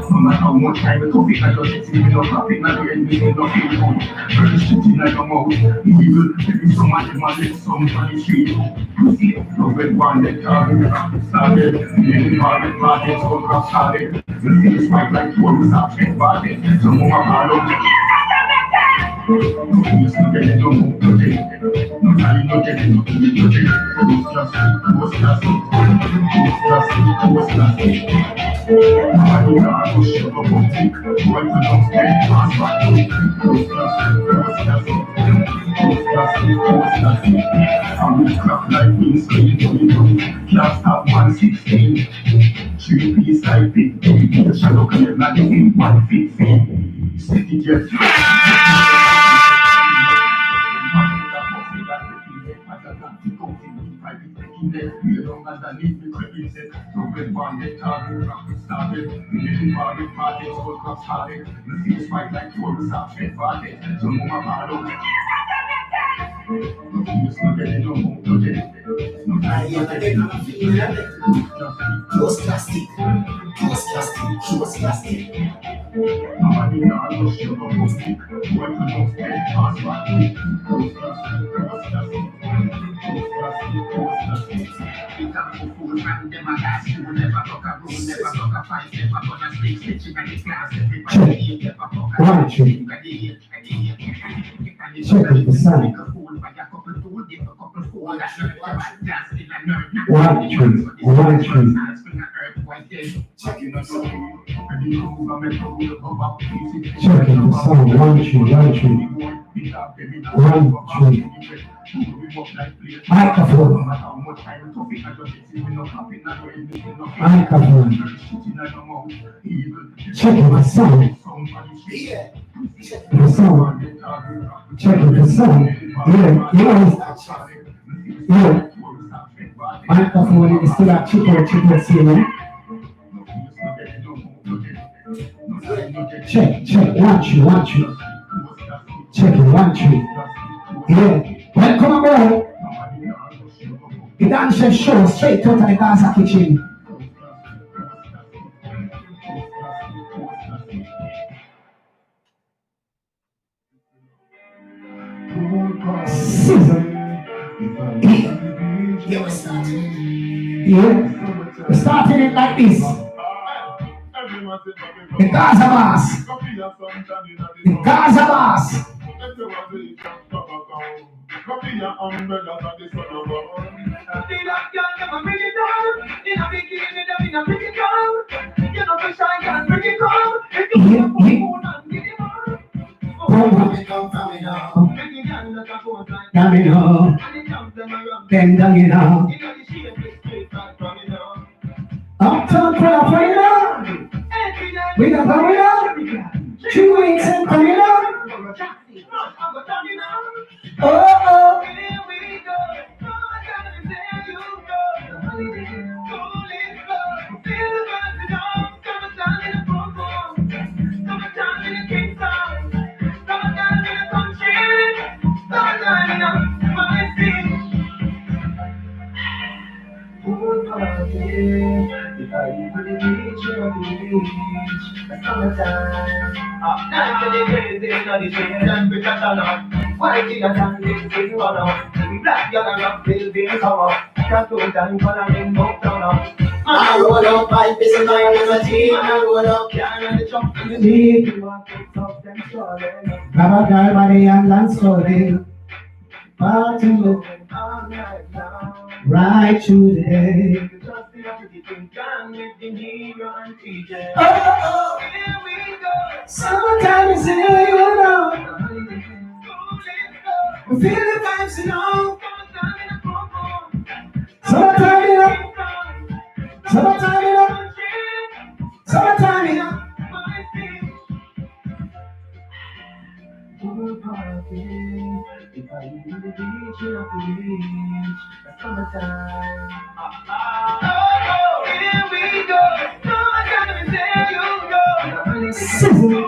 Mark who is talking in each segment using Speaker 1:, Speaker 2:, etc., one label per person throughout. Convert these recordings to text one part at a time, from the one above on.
Speaker 1: No matter how much time it took, I just see me no profit, not the end, me no feel good. First shit in like a mouth, evil, maybe some of them are live some on the street. You see, no red one, they target, started, the party, so crap started. The face white like one was up, head party, some more are out. No face no get it, no move, no take it. No time, no get it, no keep it, no take it. Who's just it, who's just it. Nobody got to shut up and think. Why you don't stay fast, but you who's just it. And we crack like windscreen, so you know, can't stop 116. Three-piece like big, the shadow clear like the wind, 115. City jet. Underneath the creeping set, so red one, they target, rock started, the little party, so crop started, the face fight like two of the stop, head party, so move my bottle. No feels, no getting, no move, no getting, no time, no getting, no plastic, plastic. Nobody got no sugar, no stick, why you don't stay fast, but close plastic. Fool man, them a gas, you never talk a room, never talk a fight, never gonna stay stitching at the class, everybody never talk a fight, check it, the sun. One tree. Checking the sun, one tree. Microphone. Checking the sun. The sun. Checking the sun. Yeah. Microphone is still at triple C. Check, one tree. Checking one tree. Yeah. Welcome aboard. The dance show straight out of the Gaza kitchen. Yeah, we're starting. Yeah, we're starting it like this. The Gaza Bass. The Gaza Bass. Uptown California, we got coming up. 2 weeks and coming up. Oh. I roll up, pipe is a nine in a team. I roll up, can and the jump in the deep. Grab a girl by the hand and story. Party moving all night long. Right through the day. Oh, here we go. Summertime is here, you know. We feel the vibes, you know. Summertime, you know. Summertime, you know. Summertime, you know. If I leave the beach, you'll be Summertime. Oh, here we go. Summertime is there you go. Sizzle.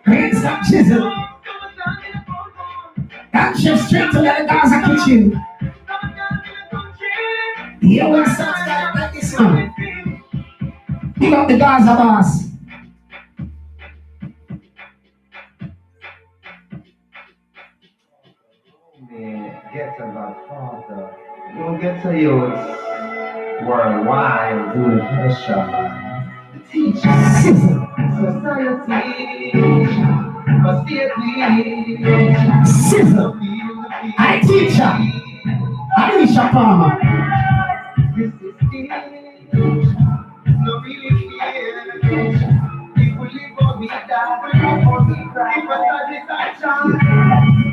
Speaker 1: Hands up, chisel. Action straight to the Gaza kitchen. Here we start like this one. Pick up the Gaza boss. Get to the father. You'll get to youths worldwide doing pressure. The teacher, society, must be a sizzle. I teacher. Alicia Palmer. This is it. No really fear. If we live or we die, or we cry, but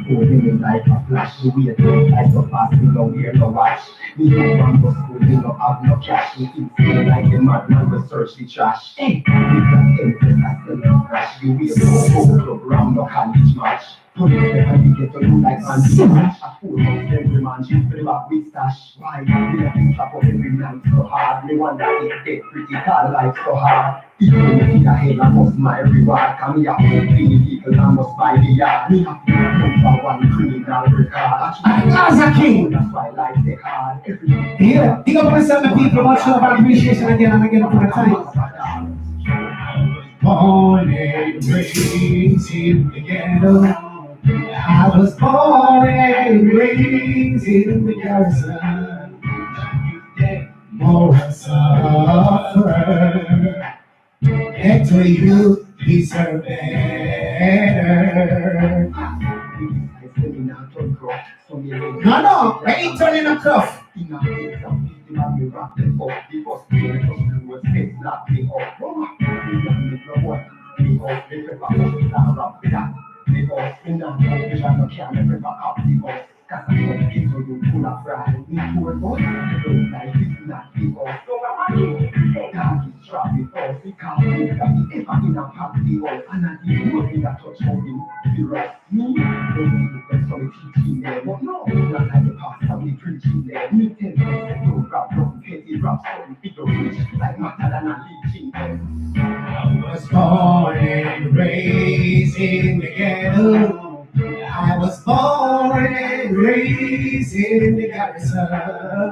Speaker 1: moving like a flash, we are doing like so fast, we don't hear no watch. We don't run for school, we don't have no cash. We keep feeling like a madman, we search the trash. Hey, we got interest, I still don't crash. We are go club round no college match. Police and we get to look like Andy Match. A full house, every man, she's pretty back with stash. Why? We have to trap up every night so hard. We wonder if they pretty hard, life so hard. People in the head, I must my reward. Come here, people, I must buy the yard. We have to number one criminal record. As a king, that's why life is hard. Yeah, think of myself and people, much love and appreciation again and again for the time. Born and raised in the ghetto. I was born and raised in the garrison. More suffer. Get to you, deserve better. No, I ain't turning a cuff. I was born and raised in the ghetto. I was born and raised in the garrison.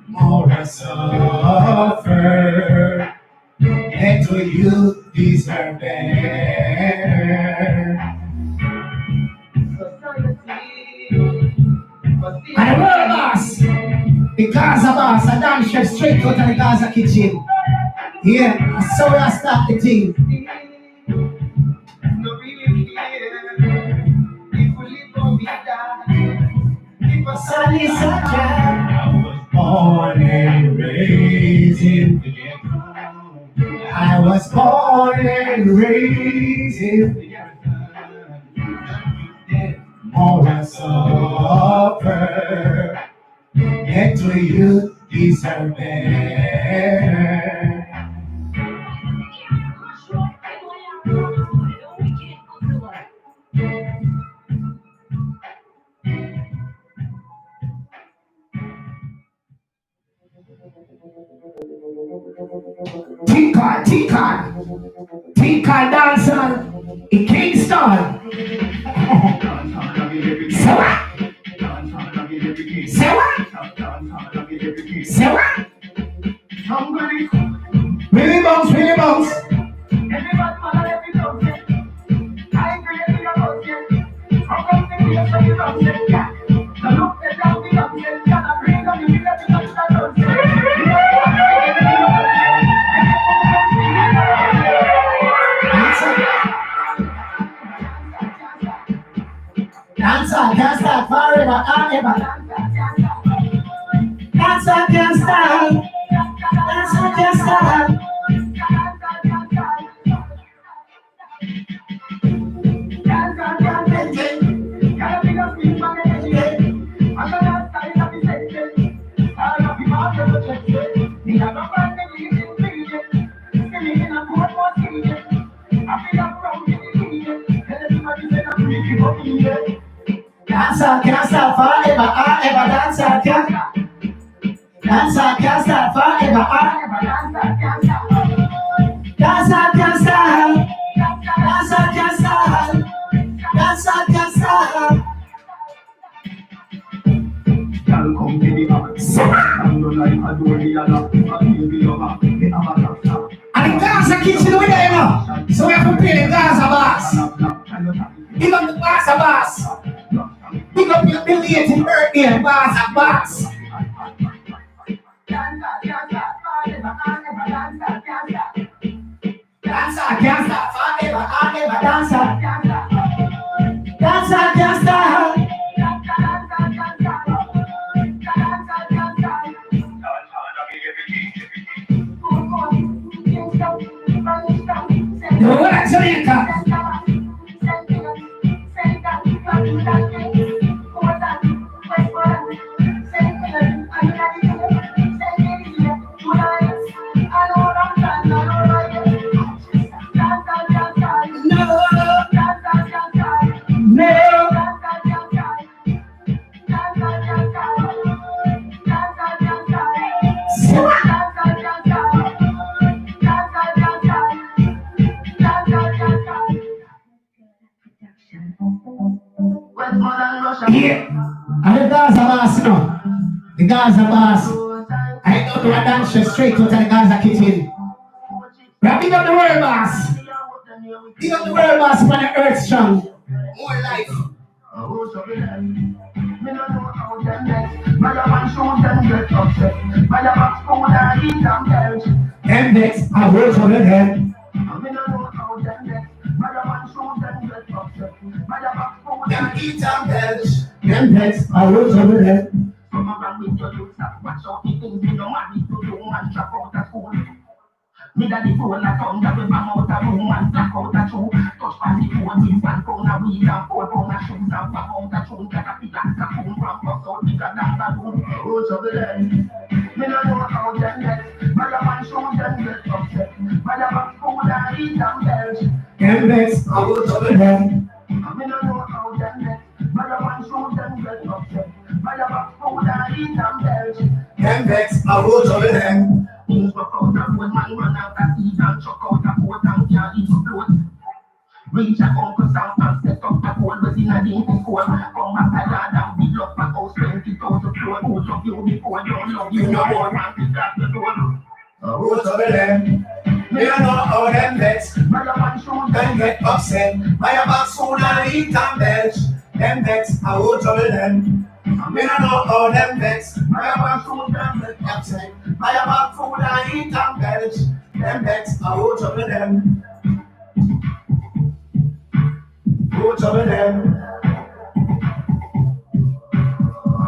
Speaker 1: More I suffer, and to you deserve better. And the world boss, the Gaza boss, I dance chef straight out of the Gaza kitchen. Yeah, so I start the thing. Son is a child. I was born and raised in the ghetto. I was born and raised in the ghetto. More I suffer, yet to you deserve better. T-Card dancer in Kingston. Say what? Say what? Say what? Willie Bounce, Willie Bounce. Dancer can't stop forever and ever. Dancer can't stop. Dancer can't stop. Dancer can't stop forever.
Speaker 2: dance can't stop forever. Dance can't stop. Dance can't stop. Dance can't stop.
Speaker 1: Girl, come to the house. And you like a door, the other. And baby, you have the avatar.
Speaker 2: And the Gaza kitchen with them, so we have to play the Gaza bass. Big up the Gaza bass. Big up your belated birthday, Gaza bass. Dancer can't stop forever, dancer. Dancer can't stop. No, what I Jamaica? Yeah, and the Gaza boss, you know. The Gaza boss. I don't know a dance straight out of the Gaza kitchen. But big up the world boss. Big up the world boss when the earth strong. More life. MX, I will show you them. Them eat and belch. MX, I will show you them. Me that the phone a tongue that we bang out a room and black out a shoe. Touch by the phone, we 1 pound a weed and 4 pound a shoes and bang out a shoe. Get a big ass a phone from bust out bigger than the room. Oh, so the end. Me no know how them get. But the man show them get upset. But the back food and eat and belch. MX, I will so the end. Me no know how them get. But the man show them get upset. But the back food and eat and belch. MX, I will so the end. Things work out and when man run out of seed and chuck out a coat and can't eat float. Reach a Uncle Sam and set up a pole within a day before. Come back a yard and build up a house 20,000 floor. Who love you before you love you no more and pick up the door. Who's over them? Me don't know how them vex. By your man shoes them get upset. By your back soon and eat and belch. Them vex, I will trouble them. Me don't know how them vex. By your back soon them get upset. I am a food and eat and belch. Them vex, I will trouble them. Who trouble them?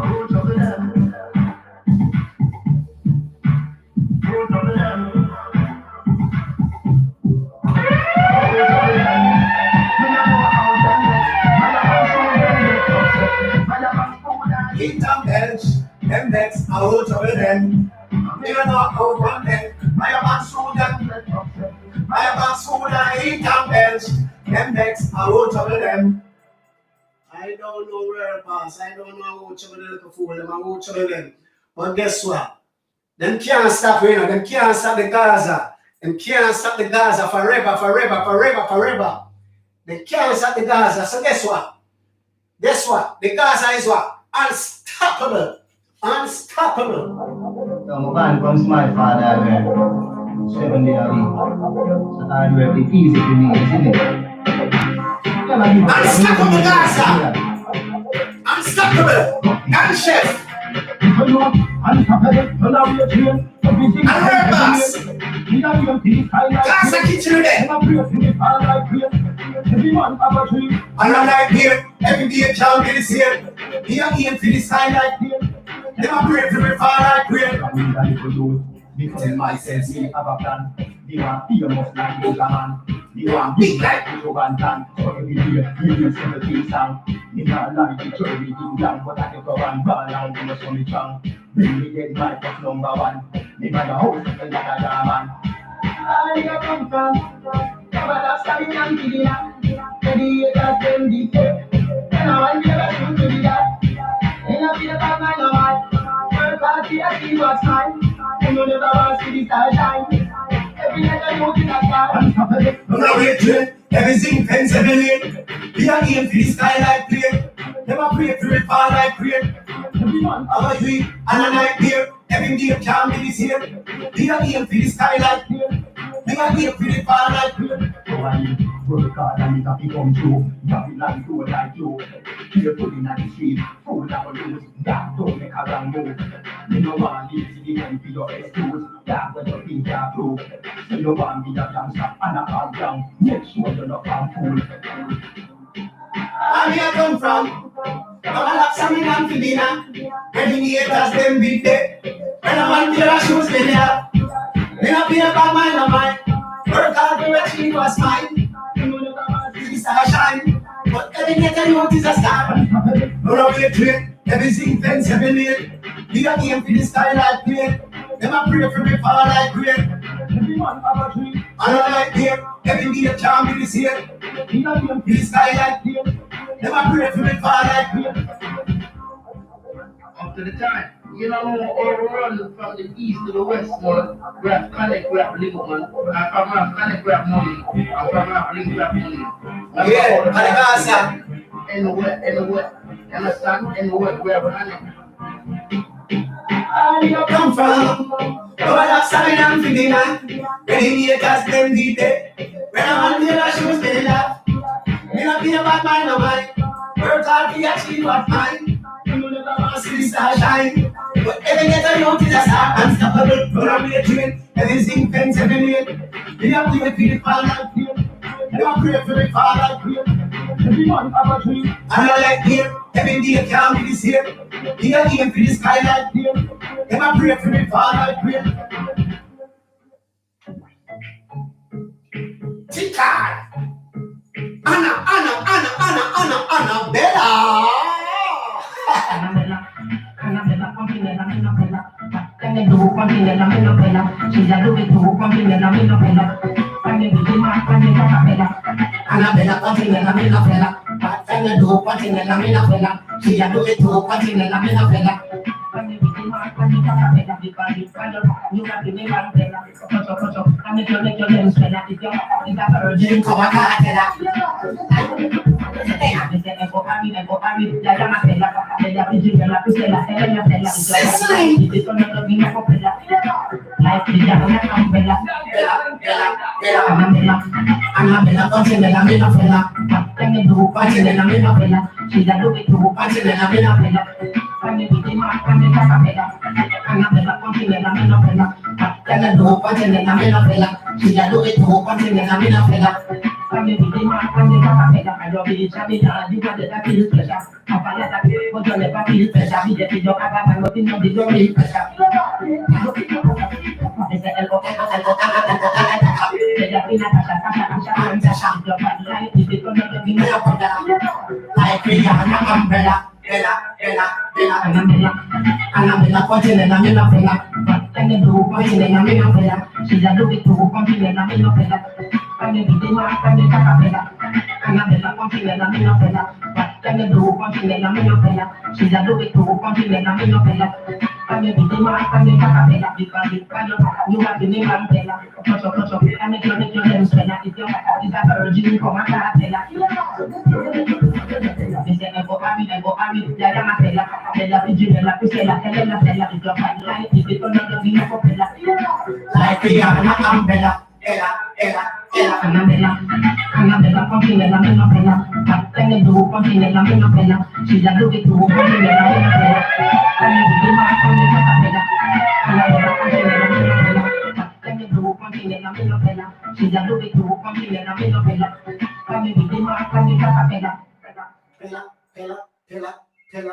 Speaker 2: Who trouble them? Who trouble them? Eat and belch. Them vex, I will trouble them. Me don't know how from them. I am a soon them. I am a soon and eat and belch. Them vex, I will trouble them. I don't know where boss. I don't know how trouble the little fool them. I will trouble them. But guess what? Them can't stop, you know. Them can't stop the Gaza. Them can't stop the Gaza forever. They can't stop the Gaza. So guess what? The Gaza is what? Unstoppable.
Speaker 3: So man comes my father 7 days a week. So hard work is easy to me, isn't it?
Speaker 2: Unstoppable Gaza! Unstoppable! And chef! And her boss! Gaza kitchen there! And I'm like here, every day can't be the same. Here again for this highlight here. Never pray for me far like great.
Speaker 3: Tell myself, see, have a plan. They want famous like the man. They want big like the Jogan Tan. So every day, you will see the king sound. They not like the jury king down, but I can go and ball down to the sunny tongue. Bring me get my first number 1. They buy the house and like a man. I come from, cover the sky and the land. The haters them the and I want to shoot to the God. In a bit she achieve what's mine. And you never want to see the star shine. Every night I know it's a star. Unstoppable.
Speaker 4: On a way train, everything fence every lane. Be a game for the skylight play. Never pray for it fall like rain.
Speaker 3: Every month
Speaker 4: Our dream and a nightmare. Every day can't be the same. Be a game for the skylight play. Never game for the fall like rain.
Speaker 3: so I work hard and it a become true. Drop it like you like you. Careful in the street. Fool that will lose. That don't make a wrong move. You know want to see the end for your excuse. That when you think you're proof. So you want to be a gangster and a hard down. Make sure you're not a fool.
Speaker 4: Where I come from? Come and have some in for dinner. When the haters them beat there. When a man wear a shoes they there. Me not be a bad mind of mine. Work hard to achieve what's mine.
Speaker 3: You know never want to see
Speaker 4: The star shine. But every day I know it's a star. No no way train. Everything fence every lane. Be a game for the skylight play. Never pray for me fall like rain.
Speaker 3: every month have a dream.
Speaker 4: And I like here. Every day can't be the same.
Speaker 3: Be a game
Speaker 4: For the skylight play. Never pray for me fall like rain.
Speaker 2: Up to the time. You know, overall from the east to the west, man, we have connect, we have link, man. And from our connect, we have money. And from our link, we have money.
Speaker 4: Yeah, Madagascar.
Speaker 2: Anywhere, you understand? Anywhere, we have connect.
Speaker 4: Where you come from? Oh, I love something I'm for dinner. When the haters them beat there. When a man wear a shoes they laugh. Me not be a bad mind of mine. Work hard to achieve what's mine. You never want to see the star shine. But every day I know it's a star. Unstoppable, run away train. Everything fence every lane. Be a play for the fall like rain. Never pray for it fall like rain.
Speaker 3: every month have a dream.
Speaker 4: And I like here. Every day can't be the same. Be a game for the skylight play. Never pray for it fall like rain. Tika! Anna, Bella!
Speaker 2: Annabella, Pompinella, Minopella. Can they do Pompinella, Minopella? She's a do it to Pompinella, Minopella. Can they be the man, can they talk a bella? Annabella, Pompinella, Minopella. Can they do Pompinella, Minopella? She's a do it to Pompinella, Minopella. Can they be the man, can they talk a bella? Because it's kind of, you got to be man, bella. Can they make your names bella? If you're a virgin, come on, bella. Annabella, Pompinella, Minopella. Can they do Pompinella, Minopella? She's a do it to Pompinella, Minopella. Can they be the man, can they talk a bella? Annabella, Pompinella, Minopella. Can they do Pompinella, Minopella? She's a do it to Pompinella, Minopella. Can they be the man, can they talk a bella? I don't be Chabilla, you got the feel special. But you never feel special. We get it, you have a man, but you know the don't feel special. It's the like Rihanna, umbrella, Annabella, Pompinella, Minopella. Can they do Pompinella, Minopella? She's a do it to Pompinella, Minopella. Can they be the man, can they talk a bella? Annabella, Pompinella, Minopella. Can they do Pompinella, Minopella? She's a do it to Pompinella, Minopella. Can they be the man, can they talk a bella? Because it's kind of, you have the name and bella. Clutch up, and make your name spella. If your heart is a virgin, come and tell a bella. They say, I go army, I am a fella. Bella, Virginia, Priscilla, Helena, Stella. If your heart line, if it's another thing, for bella. Like Rihanna, umbrella, Annabella, Pompinella, Minopella. Can they do Pompinella, Minopella? She's a do it to Pompinella, Minopella. Can they be the man, can they talk a bella? Annabella, Pompinella, Minopella. Can they do Pompinella, Minopella? She's a do it to Pompinella, Minopella. Can they be the man, can they talk a bella?
Speaker 5: Yes,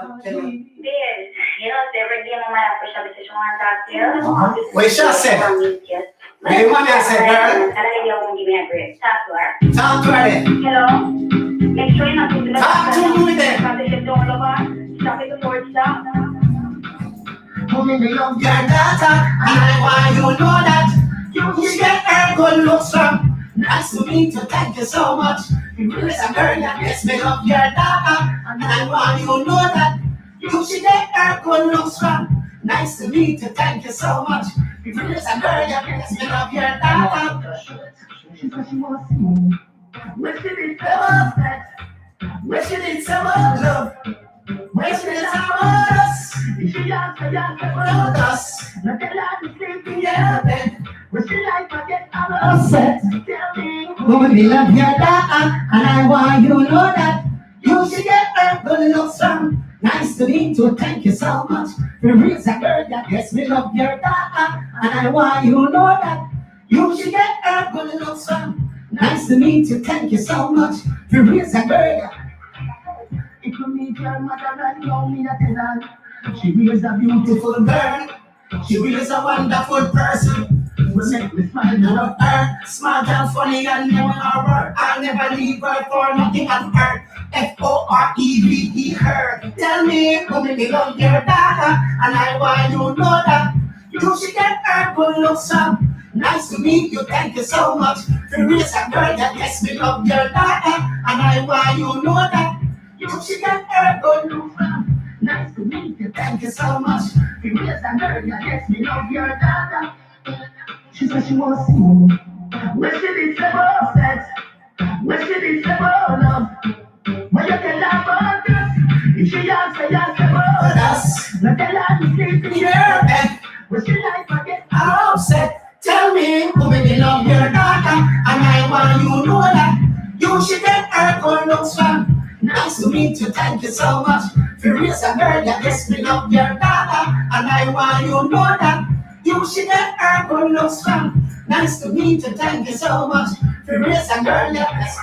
Speaker 5: you know, every day my official decision on that
Speaker 4: What shall I say? What you want to say, girl?
Speaker 5: And I won't give me a break. Talk to her.
Speaker 4: Talk to her then.
Speaker 5: Hello? Make sure you're not putting the
Speaker 4: Talk to me then.
Speaker 5: transition don't love her. Stop it before it stops.
Speaker 4: Mommy, me love your daughter, and I want you to know that you get her good looks from. Nice to meet you, thank you so much. You're a girl that makes me love your daughter, and I want you to know that you should get her good looks from. Nice to meet you, thank you so much. If you miss a girl, you guess me love your daughter.
Speaker 2: She said she wants to see me. Where she did some sex.
Speaker 4: Where she did some love. Where she did some us.
Speaker 2: She asked me,
Speaker 4: Love us.
Speaker 2: not tell her to sleep in
Speaker 4: Yeah,
Speaker 2: your bed.
Speaker 4: then.
Speaker 2: Where she like to get upset. Tell me.
Speaker 4: Woman, me love your daughter, and I want you to know that you should get her good looks from. Nice to meet you, thank you so much. For reason a girl that gets me love your daughter, and I want you to know that you should get her good looks from. Nice to meet you, thank you so much. For reason a girl.
Speaker 2: If you meet your mother and know me, I tell her. She is a beautiful girl.
Speaker 4: She is a wonderful person.
Speaker 2: Will make me smile.
Speaker 4: Love her, smart and funny and never her. I'll never leave her for nothing on earth. F-O-R-E-V-E, her. Tell me, woman, you love your daughter, and I want you to know that you should get her good looks up. Nice to meet you, thank you so much. For raise a girl that gets me love your daughter, and I want you to know that you should get her good looks up.
Speaker 2: Nice to meet you.
Speaker 4: Thank you so much.
Speaker 2: She is a girl that gets me love your daughter. She said she wants to see me. Where she did some more sex. Where she did some more love. When you tell her about this, if she asks me, ask her about
Speaker 4: That's
Speaker 2: not tell her to sleep in
Speaker 4: your
Speaker 2: your bed.
Speaker 4: bed.
Speaker 2: Where she like to get
Speaker 4: Upset. Tell me, woman, you love your daughter, and I want you to know that you should get her good looks from. Nice to meet you, thank you so much. For raise a girl that gets me love your daughter, and I want you to know that you should get her good looks from. Nice to meet you, thank you so much. For raise a girl that gets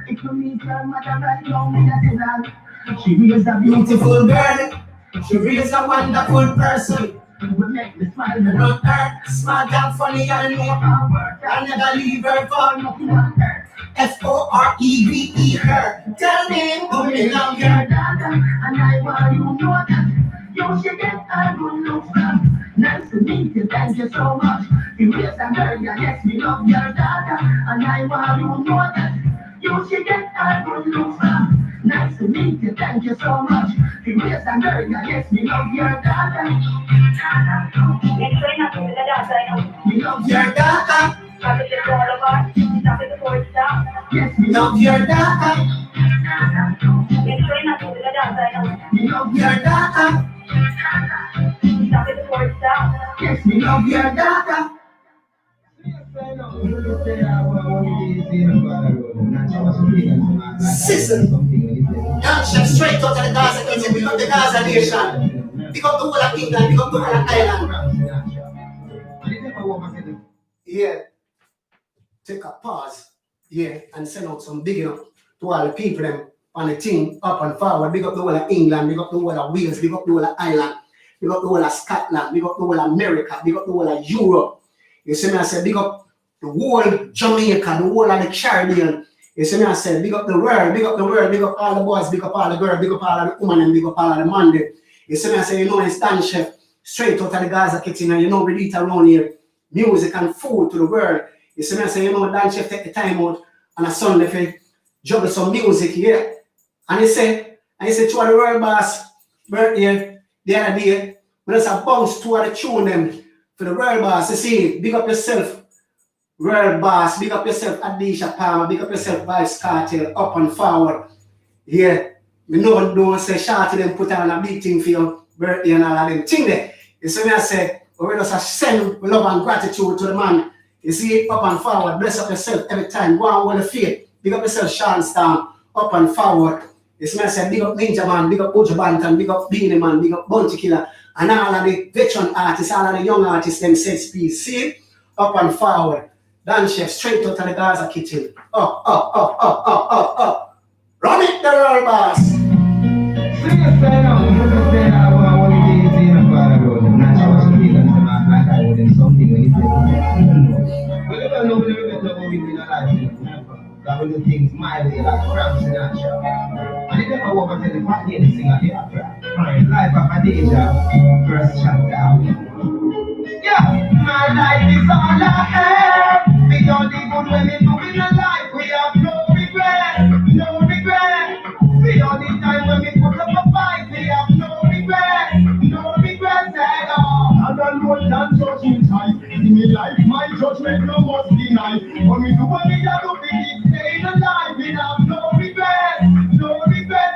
Speaker 2: If you meet your mother and know me, I tell her. She is a
Speaker 4: beautiful girl. She is a wonderful person.
Speaker 2: will make me smile.
Speaker 4: Love her, smart and funny and know her work. I'll never leave her for nothing on earth. F-O-R-E-V-E, her. Tell me, woman, you love your
Speaker 2: Your daughter, and I want you to know that you should get a good look from. Nice to meet you, thank you so much. You is a girl, you get me love your daughter, and I want you to know that you should get a good look from. Nice to meet you, thank you so much. You is a girl, you get me love your daughter.
Speaker 5: Make sure you not to the daughter, you know.
Speaker 2: Me love
Speaker 4: your daughter.
Speaker 5: Have it all over. Stop it before it stops.
Speaker 2: yes, me love
Speaker 4: Love your daughter.
Speaker 5: Make sure you not to the daughter, you know.
Speaker 2: me love
Speaker 4: Your daughter.
Speaker 5: Stop it before it stops.
Speaker 2: yes, me love
Speaker 4: Your daughter. Sister. Gunshot straight out of the Gaza Kitchen. Pick up the Gaza Nation. Pick up the whole of England. Pick up the whole of Ireland. Yeah. Take a pause. Yeah. And send out some big up to all the people them on the team up and forward. Big up the whole of England. Big up the whole of Wales. Big up the whole of Ireland. Big up the whole of Scotland. Big up the whole of America. Big up the whole of Europe. You see me, I said, big up the whole Jamaica, the whole of the Caribbean. You see me, I said, big up the world, big up the world, big up all the boys, big up all the girls, big up all of the women, and big up all of the man there. You see me, I say, you know, it's Dan Chef, straight out of the Gaza Kitchen, and you know, we eat around here, music and food to the world. You see me, I say, you know, Dan Chef take the time out on a Sunday for juggle some music here. And he said, to the world boss, birthday, the other day, we just have bounce two of the tune them for the world boss. You see, big up yourself, world boss, big up yourself, Adisha Palmer, big up yourself, Vice Cartel, up and forward. Yeah, me know don't say shout to them, put on a big thing for your birthday and all of them thing there. You see me, I say, we just send love and gratitude to the man. You see, up and forward, bless up yourself every time, go on with the faith. Big up yourself, Sean Storm, up and forward. You see me, I say, big up Ninja Man, big up Ojo Bantan, big up Beanie Man, big up Bounty Killer, and all of the veteran artists, all of the young artists, them says peace. See, up and forward. Dan Chef, straight out of the Gaza Kitchen. Up. Run it, the world boss.
Speaker 3: That will do things my way like Frank Sinatra. And if you ever walk into the party and sing at the opera, Life of a Deja, first chapter. Yeah, my life is all I have. We don't even when we do in a life, we have no regret, no regret. We all the time when we put up a fight, we have no regret, no regret.
Speaker 1: In me life, my judgment no must deny. For me do what me a do, be staying alive. Me have no regret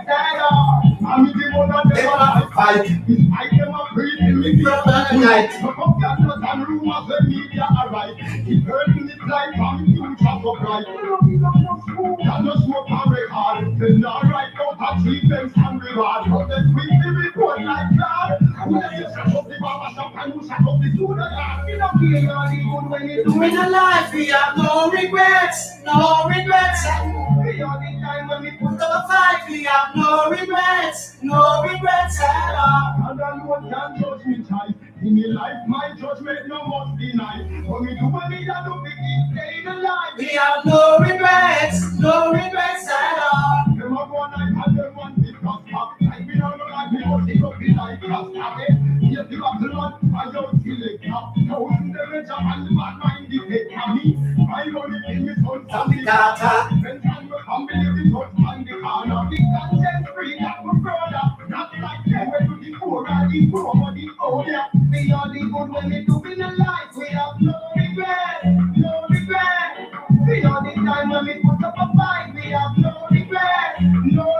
Speaker 1: at all. And me the one that never fight. I them a breathe in me from the night. So come get us and rumors when media arrive. It hurt me like I'm future so bright. Can just smoke very hard. Then not right out of treatments and reward. But then quick the report like that. Who let you shut up the barber shop and who shut up the soda yard? We don't care all the good when you do
Speaker 4: In a life we have no regrets, no regrets.
Speaker 1: it all the time when we put
Speaker 4: Put up a fight, we have no regrets, no regrets at all.
Speaker 1: and I know can't judge me tight. In me life, my judgment no must deny. For me do what me a do, be staying alive.
Speaker 4: We have no regrets, no regrets at all.
Speaker 1: Them a go like and them want it prosper. Like me no know like me must it up be like prosper. Yes, you have to run, I don't feel it now. Now in the rich and the bad mind dictate me. My money in me son from the
Speaker 4: Tata.
Speaker 1: when time will come, believe it was on the corner. The consent free that was brother. Not like them when you the poor and the poor but the older. We are the good when we do in the life. We have no regret, no regret. We are the time when we put up a fight. We have no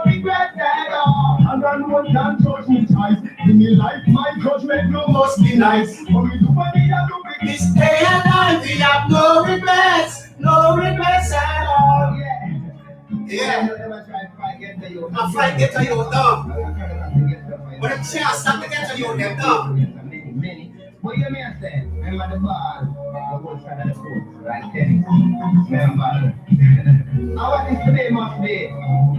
Speaker 1: regret at all. And I know can't judge me tight. In me life, my judgment no must be nice. For me do what me a do big.
Speaker 4: This day and night we have no regrets, no regrets at all. Yeah, I fight get to you dog. But the chance not to get to you them dog.
Speaker 2: What you mean say? Remember the ball, the whole side of the court, like tennis. Remember? Our this today must be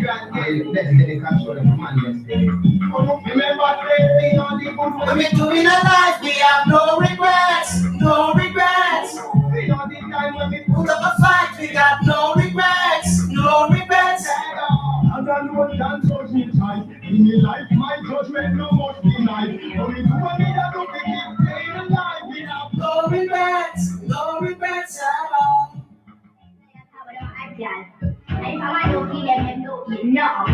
Speaker 2: Grand Gale, destiny control the command yesterday. Remember saying on the good
Speaker 4: When we doing a life, we have no regrets, no regrets.
Speaker 2: we on the time when we
Speaker 4: Put up a fight, we got no regrets, no regrets.
Speaker 1: And I know can't judge me tight. In me life, my judgment no must deny. For me do what me a do big. Staying alive, we have
Speaker 4: No regrets, no regrets at all.
Speaker 5: And if I don't see them no enough.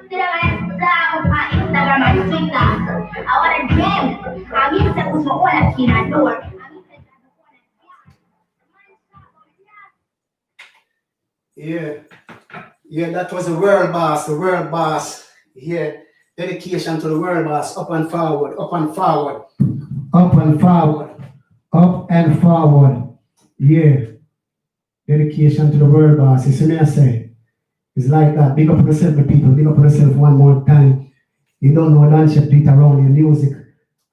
Speaker 5: Still I start on Instagram and Twitter. I want to game. I mean, to put my own key in a door.
Speaker 4: Yeah, that was the world boss, the world boss. Yeah, dedication to the world boss, up and forward, up and forward.
Speaker 3: Up and forward. Up and forward. Yeah. Dedication to the world boss. You see me I say? It's like that. Big up yourself, the people. Big up yourself one more time. You don't know dance do it around your music.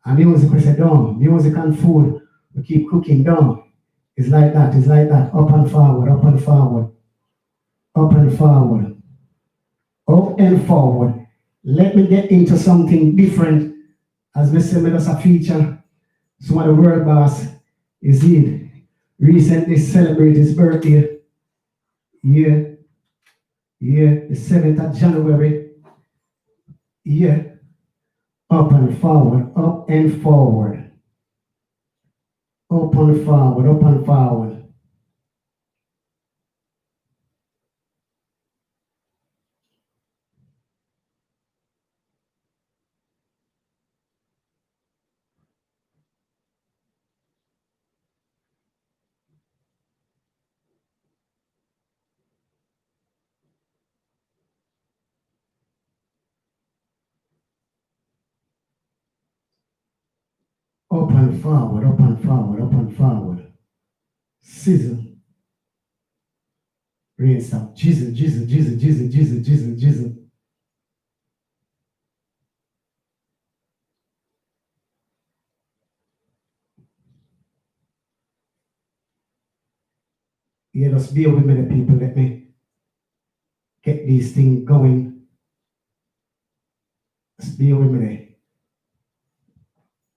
Speaker 3: And music we say down. Music and food we keep cooking down. It's like that. It's like that. Up and forward. Up and forward. Up and forward. Up and forward. Let me get into something different. As we say, let us a feature. Some of the world boss is in. Recently celebrated his birthday. Yeah. The 7th of January. Yeah. Up and forward. Up and forward. Up and forward. Up and forward. Up and forward, up and forward, up and forward. Sizzle. Rain stop. Jizzle, jizzle, jizzle, jizzle, jizzle, jizzle, jizzle. Yeah, just bear with me, the people. Let me get these things going. Just bear with me there.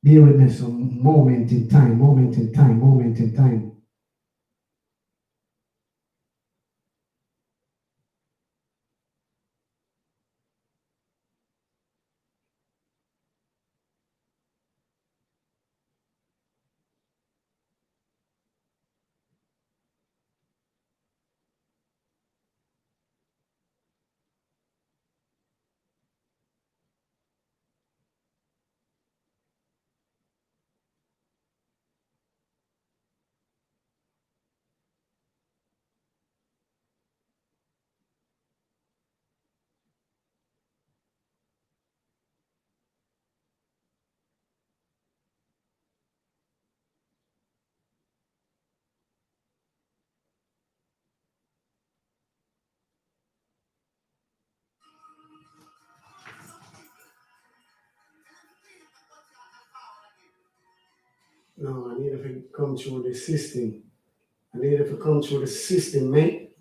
Speaker 3: Bear with me some moment in time, moment in time, moment in time.
Speaker 4: No, I need it to come through the system. I need it to come through the system, mate.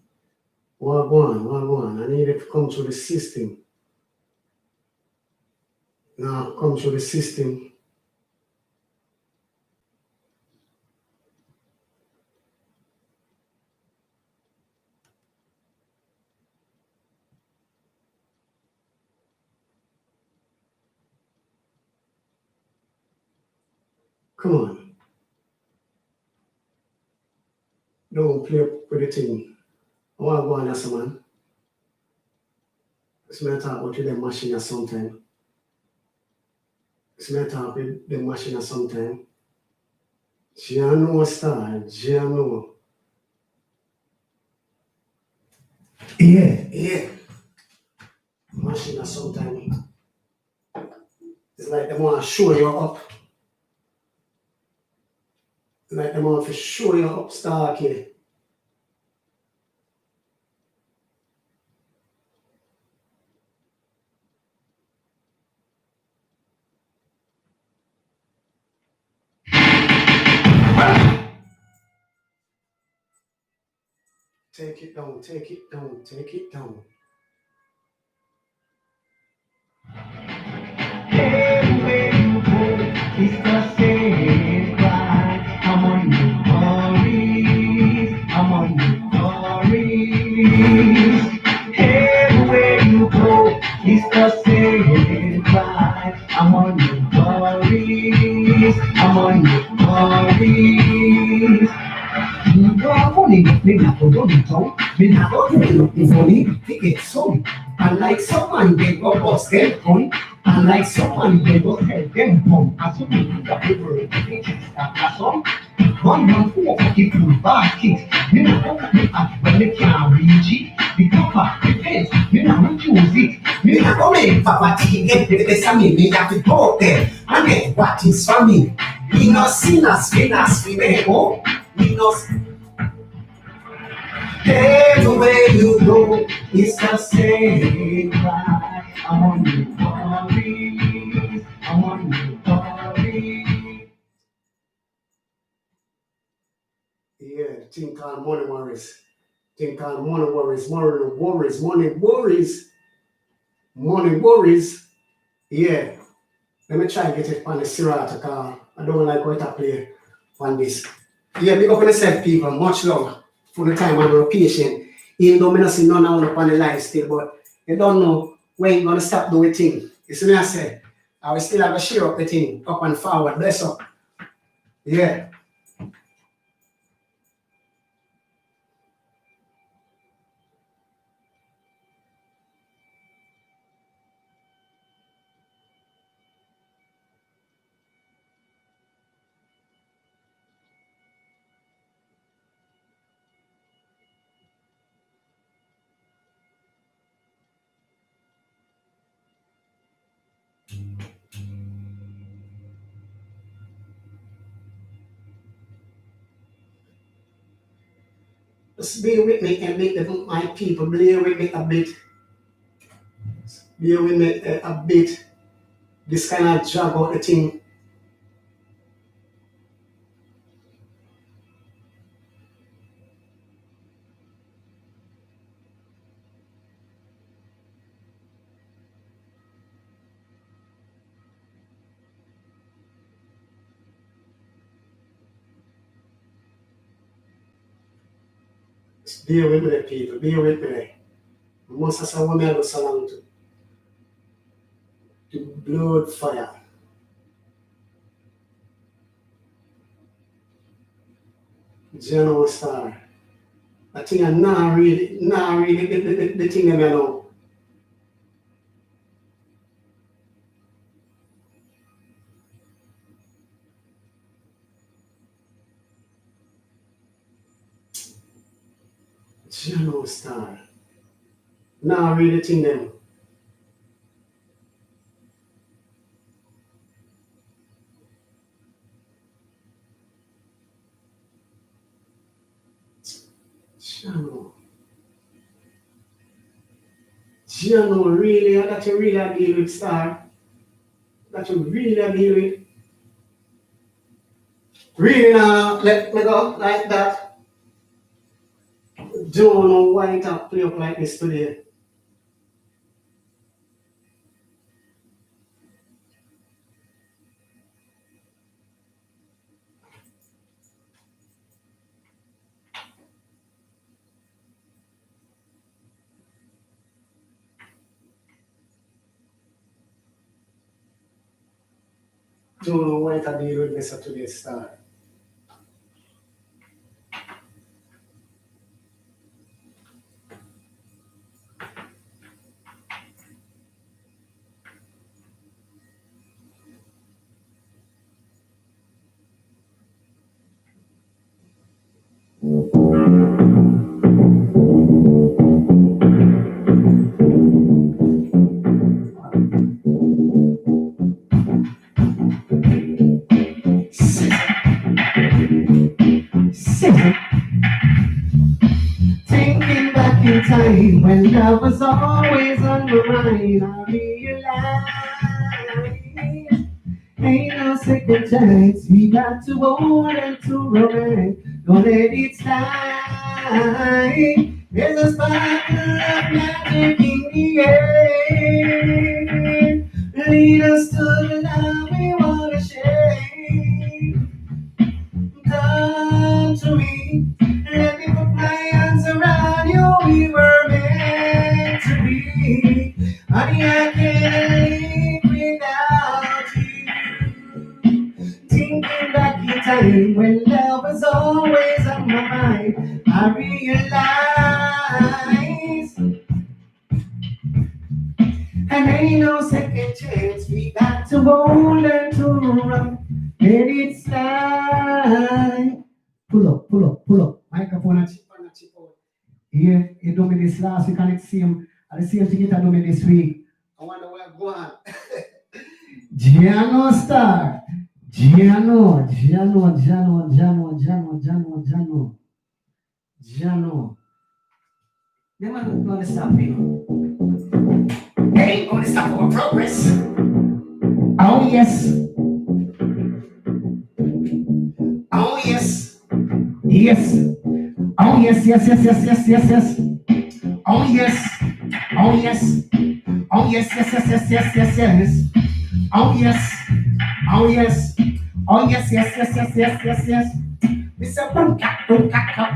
Speaker 4: One. I need it to come through the system. Now, come through the system. Come on. Don't play up with the thing. I want to go on as man. It's me talk about the machine at sometime. It's me talk with the machine at sometime. Giano star, Giano. Yeah. Machine at sometime. It's like they want to show you up. Like they want to show you up, Starkey. Take it down.
Speaker 3: Everywhere you go, it's the same cry. I'm on your worries. Everywhere you go, it's the same cry. I'm on your worries. You are money, me not go do it out. Me not go do it money, they get some. Unlike someone they go bust them gun. Unlike someone they go help them come. As you mean the people, they start a song. One man who of people basket. Me not go me at when they can't reach it. The copper, the pens, me not use it. Me not go make Papa T get the best of me. Me have to go there and get what is for me. We no sinners, we may go. We no. Everywhere you go, it's the same cry. I'm on your worries.
Speaker 4: Yeah, the thing called money worries. Money worries. Yeah. Let me try and get it on the Sirata car. I don't like what I play on this. Yeah, big up on yourself, people. Much love for the time and your patient. Even though I don't see none of you on the live still, but you don't know when you're going to stop doing thing. You see me I say? I will still have to share up the thing, up and forward. Bless up. Yeah. Just bear with me and make my people bear with me a bit. Bear with me a bit. This kind of drag out the thing. Just bear with me, people. Bear with me. Most of some women go along to blood fire. General Star. I think I'm not really the thing that I know. General Star. Not really thing them. General really, that you really deal with Star. That you really deal with. Really now, let me go like that. Don't know why it have play up like this today. Don't know why it have been with this today start. Thinking back in time when love was always on my mind, I realized ain't no second chance. We got to hold and to romance. Don't let it slide. There's a sparkle of magic in the air. Lead us to the love we wanna share. Come to me, let me put my arms around you. We were meant to be. Honey, I can't live without you. Thinking back in time when love was always on my mind, I realize, and ain't no second chance. We got to hold and to run. And it's time. Pull up, pull up, pull up. Microphone and chip on and chip out. Here, he do me this last week and it's same. And the same thing it do me this week. I wonder where I'm going. Giano star. Giano. They might not gonna stop me. They ain't gonna stop our progress. Oh yes. Oh yes. Yes. Oh yes. Oh yes. Oh yes. Oh yes. Oh yes. Oh yes. Oh yes. Mr. Bunka,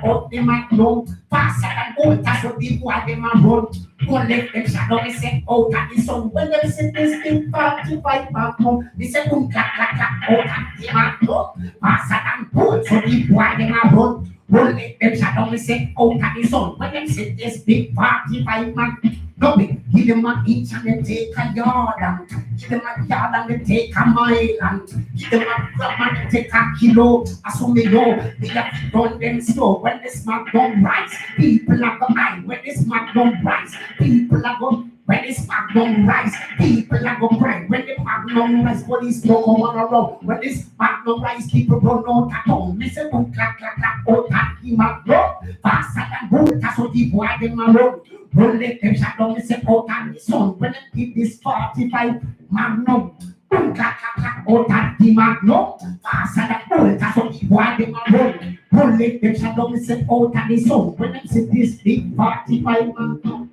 Speaker 4: out the magnum. Faster than gold, that's what the boy them a run. Go left them shadow, me say out at the sun. When them say this thing 45 magnum, me say Bunka, out at the magnum. Faster than gold, so the boy them a run. Go left them shadow, me say out at the sun. When them say this big 45 magnum. No big, give them an inch and they take a yard and give them a yard and they take a mile and give them a gram and they take a kilo. As so me know, they have done them slow. When the smack don't rise, people are go high. When the smack don't rise, people are go. When the smack don't rise, people are go cry. When the smack don't rise, police don't come on around. When the smack don't rise, people run out at home. Me say boom, clack, out at him a go. Faster than boom, that's what the boy them a run. Run let them shut down, me say out at the sun. When they keep this 45 magnum, boom, clack, out at the magnum. Faster than boom, that's what the boy them a run. Run let them shut down, me say out at the sun. When they see this big 45 magnum.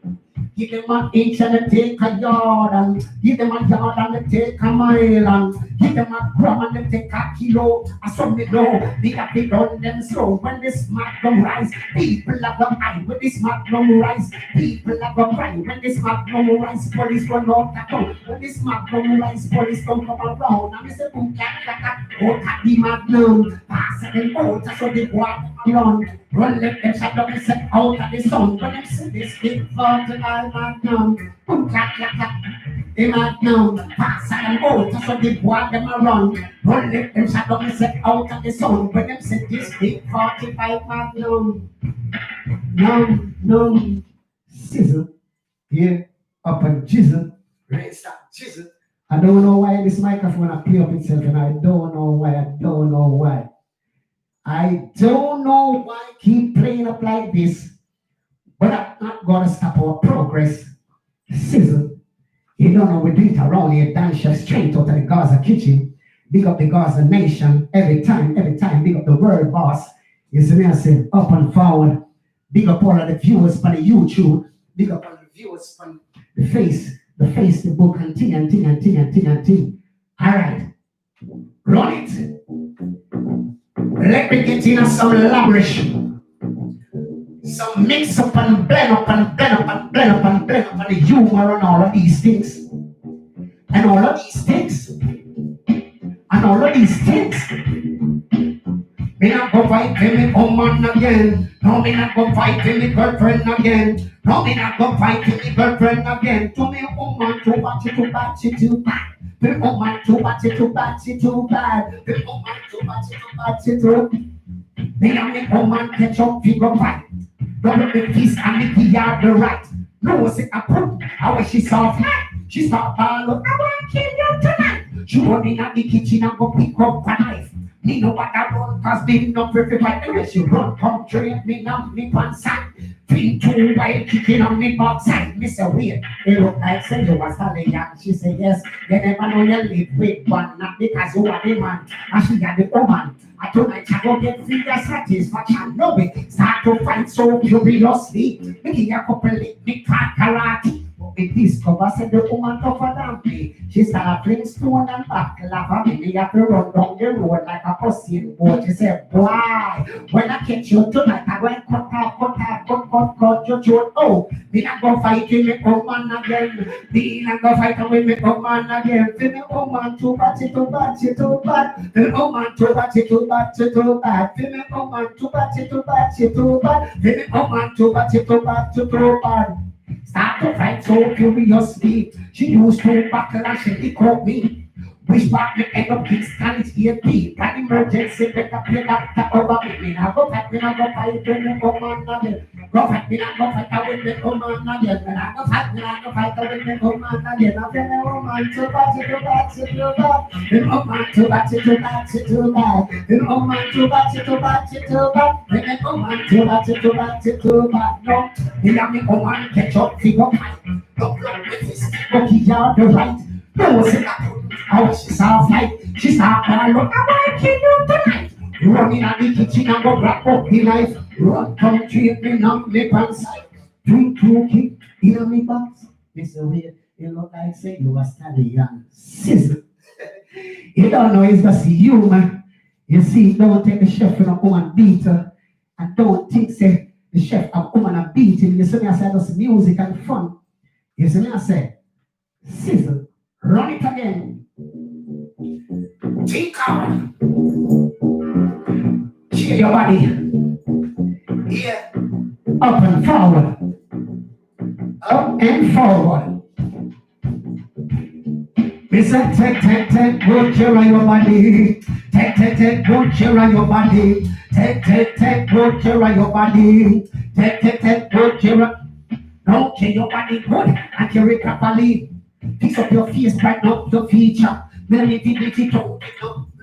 Speaker 4: Give them an inch and they take a yard and give them a yard and they take a mile and give them a gram and they take a kilo. And some they know they have to run them slow. When this magnum rise, people are going high. When this magnum rise, people are going cry. When this magnum rise, police run out the town. When this magnum rise, police don't come around. And they say boom, out at the magnum. Pass it and out, so they go out around. Run let them shut down and set out at the sun. When them see this big 45 magnum, boom, clack, the magnum, pass and out, that's what they boy them around. Run let them shut down and set out at the sun. When them see this big 45 magnum, no, sizzle, here, up and jizzle, rain start jizzle. I don't know why this microphone will play up itself and I don't know why. I don't know why keep playing up like this, but I'm not gonna stop our progress. Sizzle, you don't know we do it around here, dance straight out of the Gaza kitchen.
Speaker 3: Big up the Gaza nation every time. Big up the world boss. You see me, I say up and forward. Big up all of the viewers on the YouTube. Big up all the viewers on the Facebook and ting. All right, run it. Let me get in some elaboration. Some mix up and blend up and the humor and all of these things. And all of these things. Me not go fight with me woman again. No, me not go fight with me girlfriend again. No, me not go fight with me girlfriend again. To me woman too bad, she too bad, she too bad. To me woman too bad, she too bad, she too bad. To me woman too bad, she too bad, she too. Me and me woman catch up, figure fight. Double the peace and me give her the right. No, say I put, how was she soft? She start ball up, I want to kill you tonight. She run in at the kitchen and go pick up a knife. Me know what I run, cause me no perfect like the way she run. Come train me now, me one side. Feel too wild, kicking on me backside. Me say wait, they look like say you was stallion. She say yes, you never know you live with one. Not because you are the man, and she got the woman. I told my child get free the satisfaction. No way, start to fight so curiously. Me give a couple lick, me can't karate. Me discover said the woman tougher than me. She started playing stone and baklava. Me have to run down the road like a pussy boat. She said, boy, when I catch you tonight, I'm going to cut your throat. Oh, me not go fight with me woman again. Me not go fight with me woman again. Feel me woman too bad, she too bad, she too bad. Feel me woman too bad, she too bad, she too bad. Feel me woman too bad, she too bad, she too bad. Feel me woman too bad, she too bad, she too bad. Start to fight so curiously. She used to buckle and she caught me. Wish back me end up Kingston, it's EAP. Got emergency, better play doctor over me. Me now go fight, me now go fight with me woman again. Go fight, me now go fight with me woman again. Me now go fight, me now go fight with me woman again. I feel me woman too bad, she too bad, she too bad. Me woman too bad, she too bad, she too bad. Me woman too bad, she too bad, she too bad. Me woman too bad, she too bad, she too bad. No, me and me woman catch up, figure fight. Look with this, go give her the right. No, say that. How she saw fight, she saw all look, I want to kill you tonight. Running at the kitchen and go grab up the knife. Run, come treat me now, me pants side. Drink two kick in me box. Mr. Weird, you look like say you was stallion. Sizzle. You don't know it's just human. You see, don't take the chef in a woman beater. And don't think say the chef of woman a beating. You see me I say that's music and fun. You see me I say, sizzle. Run it again. Think out. Cheer your body. Yeah. Up and forward. Up and forward. We said, take, good care of your body. Take, good care of your body. Take, good care of your body. Take, good care of. Don't care your body good and carry it properly. Fix up your face, brighten up your feature. Melody, no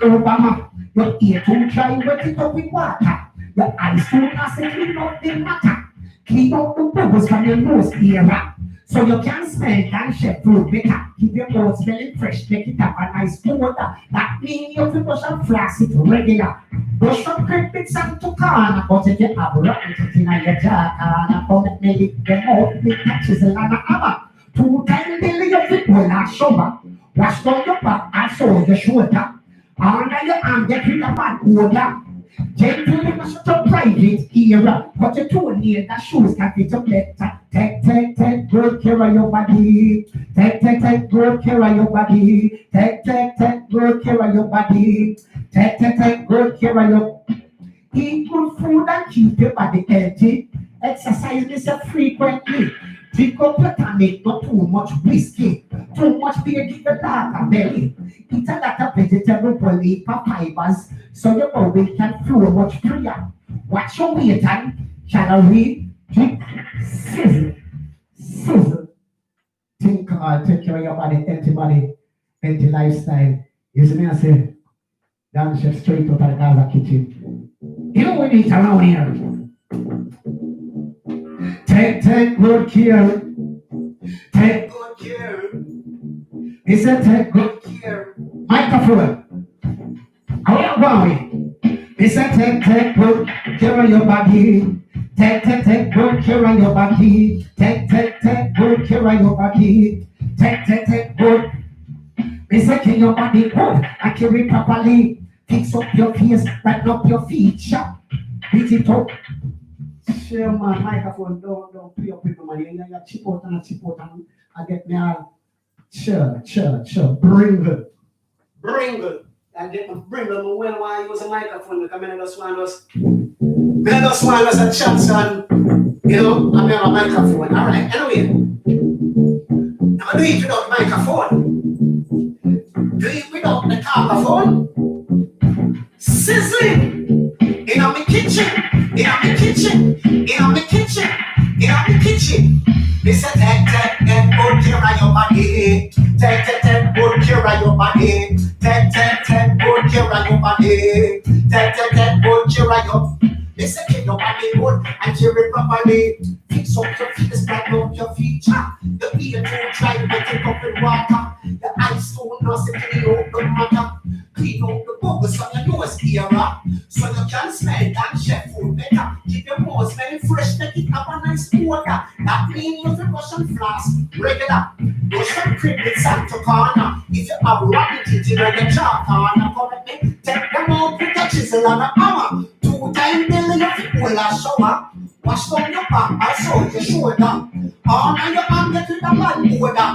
Speaker 3: Obama. Your ear too dry, wet it up with water. Your eyes too nasty, clean up the matter. Clean up the bubbles from your nose area. So you can smell and share food better. Keep your nose smelling fresh, make it have a nice odor. That means you have to brush and flash it regular. Brush up great bits and to corner. But if you have rotten it in your jar, come and make it them out with catches and a hammer. 2 times daily you fit well and shower. Wash down your back and show your shoulder. Under your arm, get rid of bad odor. Gently mash up private area. But your toenail, the shoes can fit up better. Take, good care of your body. Take, good care of your body. Take, good care of your body. Take, good care of your. Eat good food and keep your body healthy. Exercise this frequently. Drink up your tonic, not too much whiskey. Too much beer, give your dog a belly. Eat a lot of vegetable belly for fibers, so your body can flow much freer. Watch your weight and calorie, drink, sizzle. Think, take care of your body, empty lifestyle. You see me, I say, down chef straight out of the Gaza kitchen. You know what we eat around here? Take good care. Take good care. He said, take good care. Microphone.
Speaker 4: Where are we? It's a take good care of your body. Take good care of your body. Take good care of your body. Take good. It's a care your body good and carry properly. Fix up your face, tighten up your feet, sharp. Beat it up. Share my microphone, don't play up with the money. You chip out and I get me all. Sure. Bring it. I get my bring them when I use a microphone because I just want us a chance and you know, I have a microphone. Alright, anyway. I'm gonna do it without microphone. Do it without the microphone. Sizzling in my kitchen. This a take good care of your body. Take good care of your body. Take good care of your body. Take good care of your. This a keep your body good and care it properly. Fix up your feet, spread up your feet. Your ear too dry, get it up with water. Your eyes so noisy, clean out the matter. Clean out the bubbles on your nose era, so you can smell and chef food better. Keep your nose smelling fresh, make it have a nice odor. That means you have brush and floss regular. Brush and cream with sand to corner. If you have rotten teeth in your jaw corner, come with me. Take them out with a chisel and a hammer. 2 times daily you fit hold a shower. Wash down your back and so your shoulder. On your hand get with a bad odor.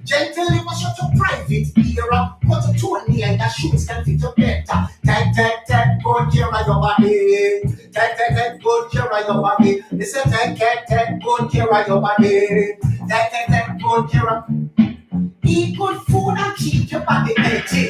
Speaker 4: Gently wash out your private era. Put a toenail and your shoes can fit you better. Take good care of your body. Take good care of your body. Listen, take good care of your body. Take good care of. Eat good food and keep your body healthy.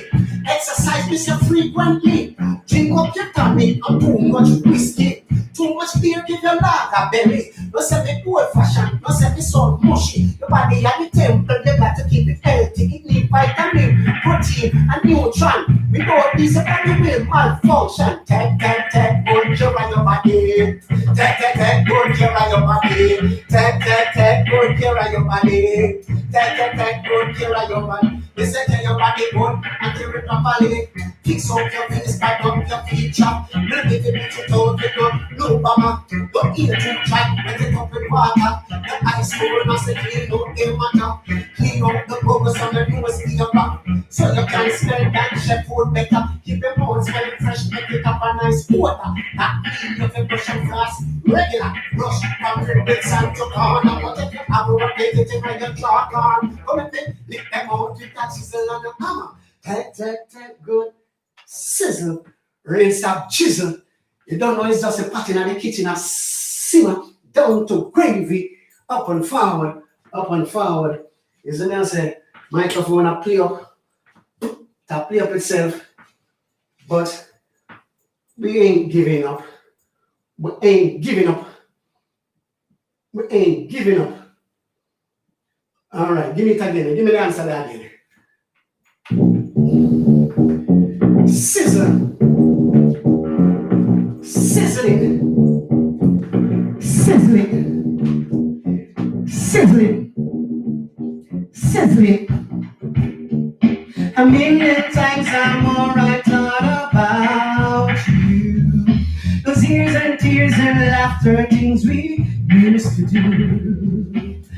Speaker 4: Exercise yourself frequently. Drink up your tonic and too much whiskey. Too much beer give your lager belly. No say me old fashioned, no say me so mushy. Your body and the temple, they got to keep it healthy. It need vitamin, protein, and nutrient. Without this, your body will malfunction. Take good care of your body. Take good care of your body. Take good care of your body. Take good care of your body. Listen to your body good and care it properly. Fix up your face, back up your feature. Little bit of toad with your no bummer. Don't eat too tight, let it up with water. The ice cold must clean out the matter. Clean out the bubbles on the newest era, so you can smell that chef food better. Keep your mouth smelling fresh, make it up a nice odor. That means you can brush and floss regular. Brush from the bits and to corner. But if you have a rotate it in your jaw corn, come and lick them out with that chisel and the hammer. Take good sizzle, rinse up chisel. You don't know it's just a pot in the kitchen and simmer down to gravy, up and forward. Isn't there say microphone a play up itself, but we ain't giving up. We ain't giving up. All right, give me it again. Give me the answer again. Sizzling. A million times I'm alright thought about you. Those years and tears and laughter, things we used to do.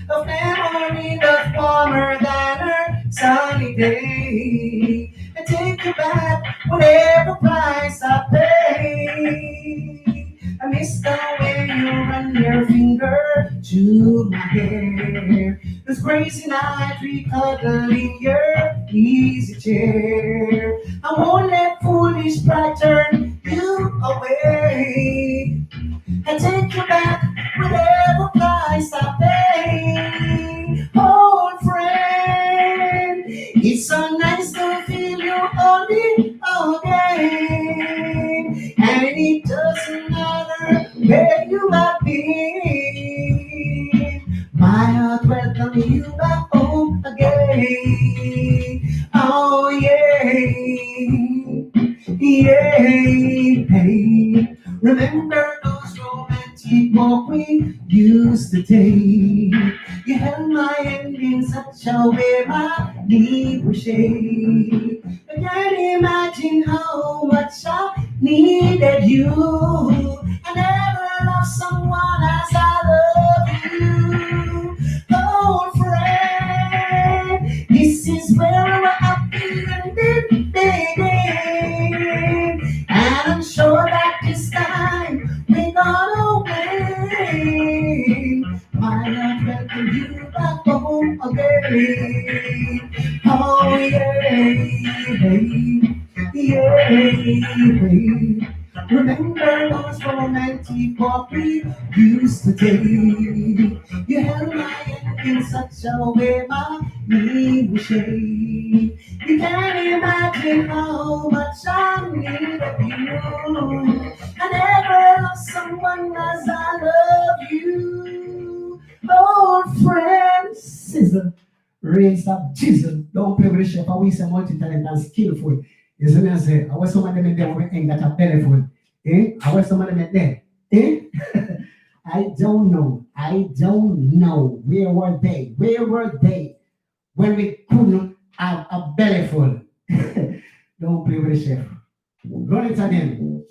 Speaker 4: A memory that's warmer than a sunny day. And take you back whatever price I pay. I miss the way you run your finger to my hair. Those crazy nights we cuddle in your easy chair. I won't let foolish pride turn you away. I take you back whatever price I pay. Old friend, it's so nice to feel you on me again. And it doesn't matter where you have been. My heart welcome you back home again. Oh yeah. Remember those romantic walks we used to take. You held my hand in such a way my knee would shake. I can't imagine how needed you. I never loved someone as I love you. Oh, friend, this is where we're happy and living. And I'm sure that this time we're gonna win. My love welcome you back home again. Oh yeah. Remember those romantic walks we used to take. You held my hand in such a way my knee would shake. You can't imagine how much I needed you. I never loved someone as I love you. Old friend, sizzle, raise up, chisel. Don't play with the chef. I wish I'm multi-talented and skillful. You see me I say, I was somebody made there with ain't got a belly full. I was somebody made there. I don't know. Where were they? When we couldn't have a belly full? Don't play with the chef. Run it again.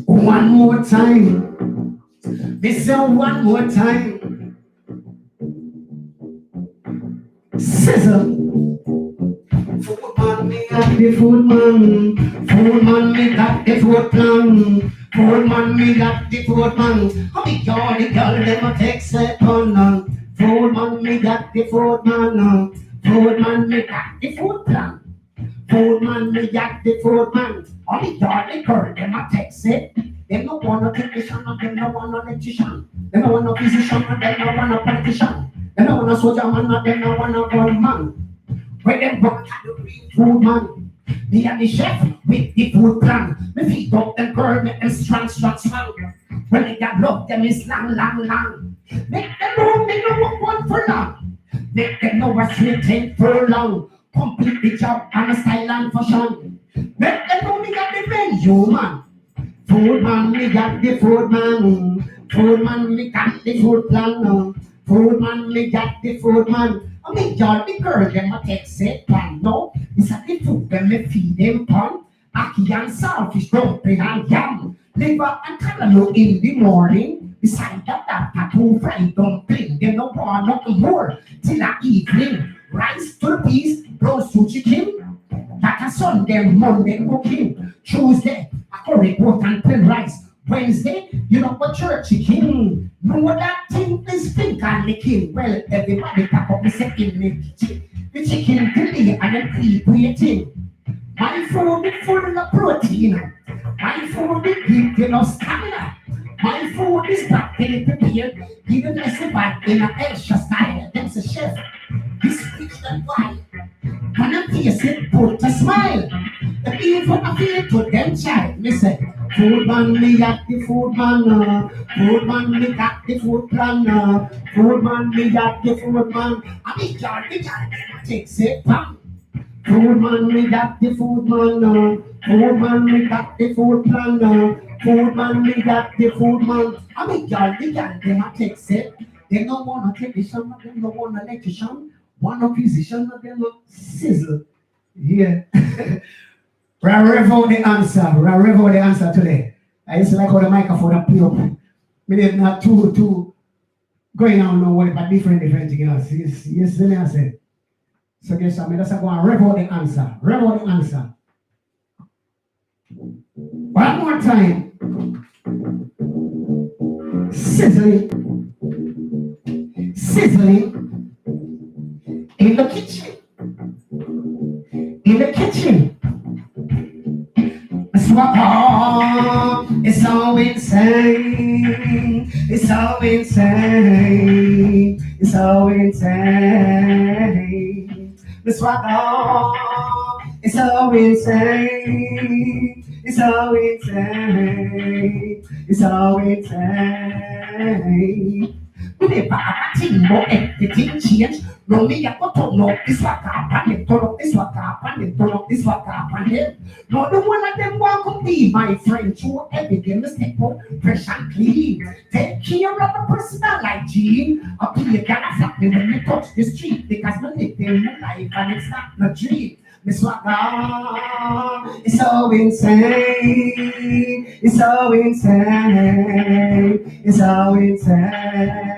Speaker 4: One more time. This is one more time. Sizzle. Food man, me got the food man. Food man, me got the food plan. Food man, me got the food man. How me all the girl them a take second. Food man, me got the food man. Food man, me got the food plan. Food man, me got the food man. All the girl the girl them a take set. Them no want no technician, them no want no electrician. Them no want no physician, them no want no politician. Them no want no soldier man, them no want no gunman. When them work at the real food man, me and the chef with the food plan. Me feed up them girl, make them strong. When they got love, them is long. Make them know me no work one for long. Make them know what's written for long. Complete the job and a style and fashion. Make them know me got the menu man. Food man, me got the food man. Food man, me got the food plan. Food man, me got the food man. I mean, y'all, the girl, them a take set pan, no? It's a the food, them me feed them pan. Aki and saltfish, dumpling and yam. Liver and cantaloupe in the morning. Beside that, tattoo fried dumpling. They no want nothing more till the evening. Rice to the peas, roast to chicken. That a Sunday, Monday cooking. Tuesday, a curry goat and plain rice. Wednesday, you know what church chicken. Know that thing is pink and licking. Well, everybody pack up the second in the kitchen. The chicken fillet and then pre-plating. My food is full of protein. My food is giving us stamina. My food is properly prepared. Even as a bite in an extra style. Them's a chef. This rich and wine. When I taste it, put a smile. The people I feel to them child. Me say, food man, me got the food man. Food man, me got the food plan. Food man, me got the food man. I mean, y'all, take it pan. Food man, me got the food man. Food man, me got the food plan. Food man, me got the food man. I mean, y'all, them a take it. They don't want a technician, they don't want an electrician. One of physician, they don't sizzle. Yeah. Revo the answer today. I used to like how the microphone up play up. Me did not too going on no way, but different thing else. Yes, then I said. So guess what? Let's go and revo the answer. One more time. Sizzling in the kitchen. It's so insane. It's so insane. The swagger is so insane. It's so insane. When they buy a thing, more everything change. No me a go turn up this waka and then turn up this waka and then turn up this waka and then. No the one of them want to be my friend. Show everything step up, fresh and clean. Take care of the personal hygiene. Up to you gotta flap me when you touch the street because we live in my life and it's not a dream. Miss Waka, It's so insane. It's so insane. It's so insane.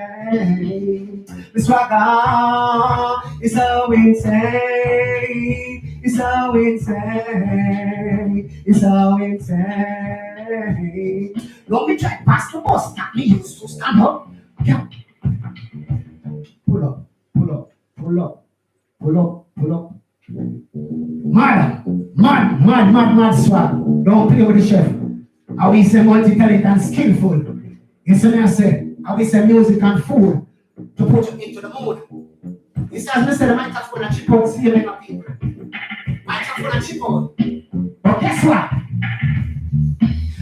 Speaker 4: The swagger is so insane. It's so insane. It's so insane. Don't be trying to pass the bus. Not me used to stand up. Yeah. Pull up, pull up, pull up, pull up, pull up. Mad swag. Don't play with the chef. I will say multi-talented and skillful. You see me I say? I will say music and food to put you into the mood. It's as me say the microphone and chip out, see you many people. Microphone and chip out. But guess what?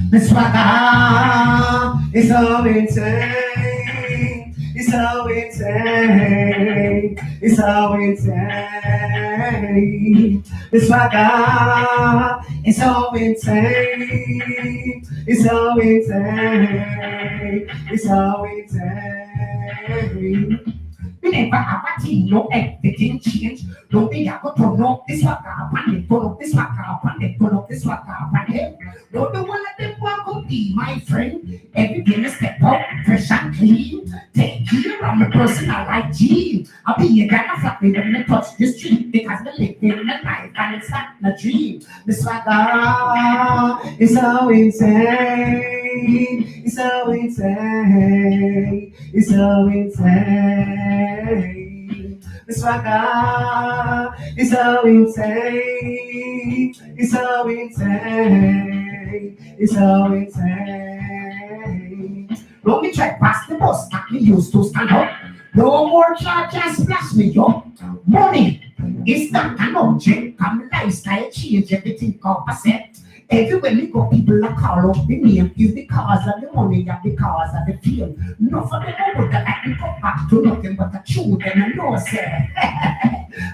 Speaker 4: The swagger is so insane. It's so insane. It's so insane. The swagger is so insane. It's so insane. It's so insane. We never have a team, no everything change. Don't be a go turn up this swagger up and then turn up this swagger up and then turn up this swagger up and then. Don't the one of them walk up be my friend. Every day I step up, fresh and clean. Take care of my personal hygiene. I'll be a guy of flappy when I touch the street because I live in my life and it's not a dream. The swagger is so insane. It's so insane. It's so insane. The swagger is so insane. It's so insane. It's so insane. Don't be try to pass the bus that me used to stand up. No more charges splash me up. Money is not an object. Come lifestyle change everything opposite. Everywhere we go, people are call up the name. Is because of the money, and because of the fame. No for the over that I can go back to nothing but the truth and I know say.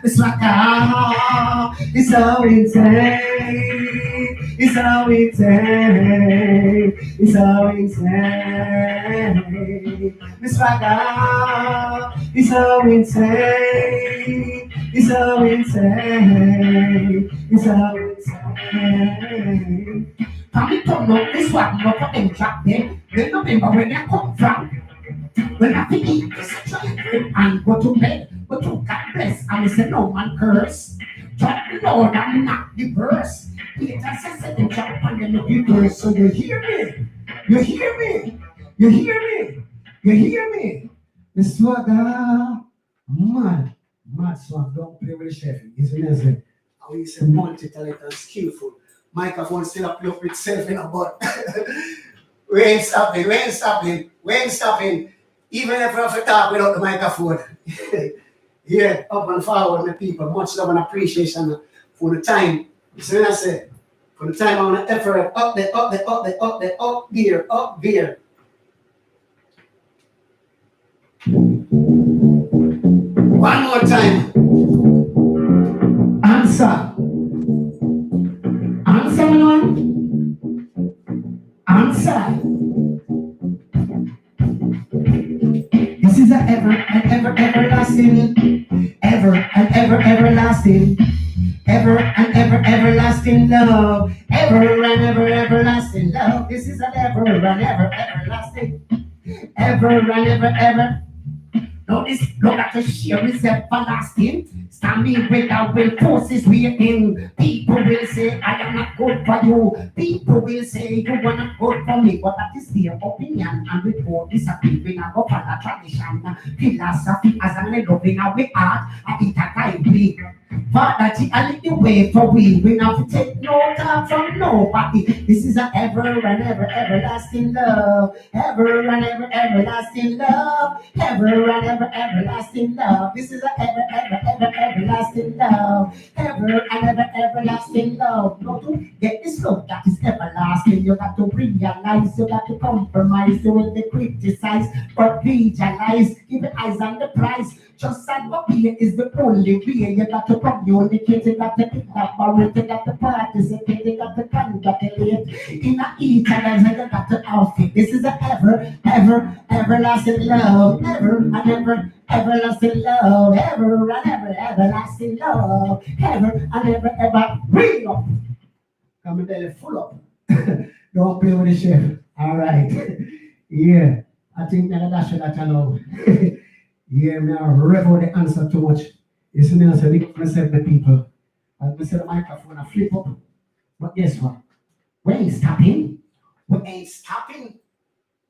Speaker 4: It's like it's so insane. It's so insane. It's so insane. It's like it's so insane. It's so insane. It's so insane. Come turn up this one, not for them trap them. They don't remember where they come from. When I finish this trip and go to bed, but to God bless, and we say no man curse. Trap the Lord and not the verse. Peter says that the trap and then the verse. So you hear me? You hear me? You hear me? You hear me? The swagger, mad swag, don't play with the chef. It's amazing. How you say multi-talented and skillful. Microphone still up with itself in a butt. We ain't stopping. Even if we have to talk without the microphone. Yeah, up and forward with people. Much love and appreciation for the time. You see what I say? For the time on the effort, up there. One more time. Answer, anyone? Answer. This is an everlasting love. Everlasting love. This is an everlasting. No, this love that to share is everlasting. Standing without will forces we in. People will say, I am not good for you. People will say, you are not good for me. But that is their opinion. And we both disagree. We now go for the tradition. Philosophy as a loving our art. I eat a kindly. Father, I lead the way for we. We now take no time from nobody. This is an everlasting love. Everlasting love. Everlasting love. This is an everlasting love. Everlasting love. No, to get this love that is everlasting. You got to realize, you got to compromise. You will be criticized, but visualize. Keep your eyes on the prize. Just as up here is the only way. You got to communicate, you got to collaborate, you got to participate, you got to congratulate. In a each other, you got to outfit. This is an everlasting love. Everlasting love. Everlasting love. Ever. Real.
Speaker 3: Come and tell you full up. Don't play with the chef. All right. Yeah. I think that's that I know. Yeah, me I rev out the answer too much. You see me, I say, myself the people. As I say the microphone, I flip up. But guess what? We ain't stopping.
Speaker 4: We ain't stopping.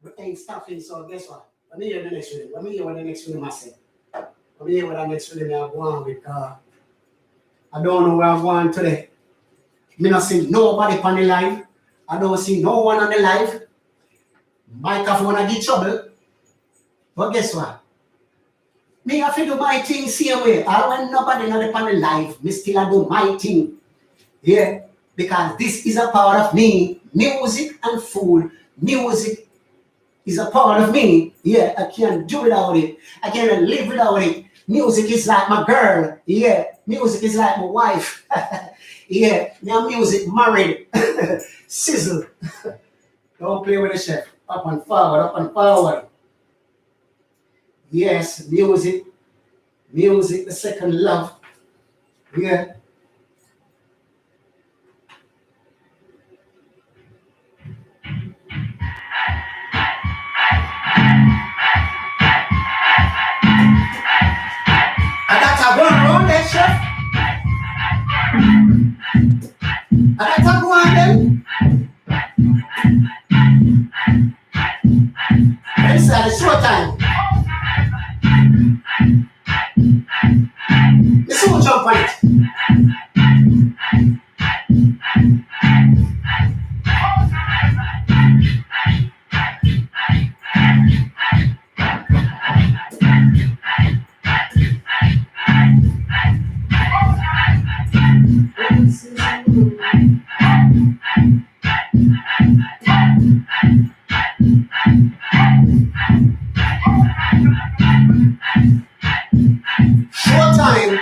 Speaker 4: We ain't stopping. So guess what? Let me hear the next rhythm. Let me hear what the next rhythm I say. Let me hear what the next rhythm I'm going with. I don't know where I'm going today. Me not see nobody on the live. I don't see no one on the live. Microphone I get trouble. But guess what? Me have to do my thing same way. I want nobody on the live. Me still I do my thing. Yeah. Because this is a part of me. Music and food. Music is a part of me. Yeah, I can't do without it. I can't live without it. Music is like my girl. Yeah, music is like my wife. Yeah, now music married. Sizzle. Don't play with the chef. Up and forward, up and forward. Yes, music. Music, the second love. Yeah. I got to go around that chef. I got to go on them. It's a short time. Let's see what jump on it. Showtime.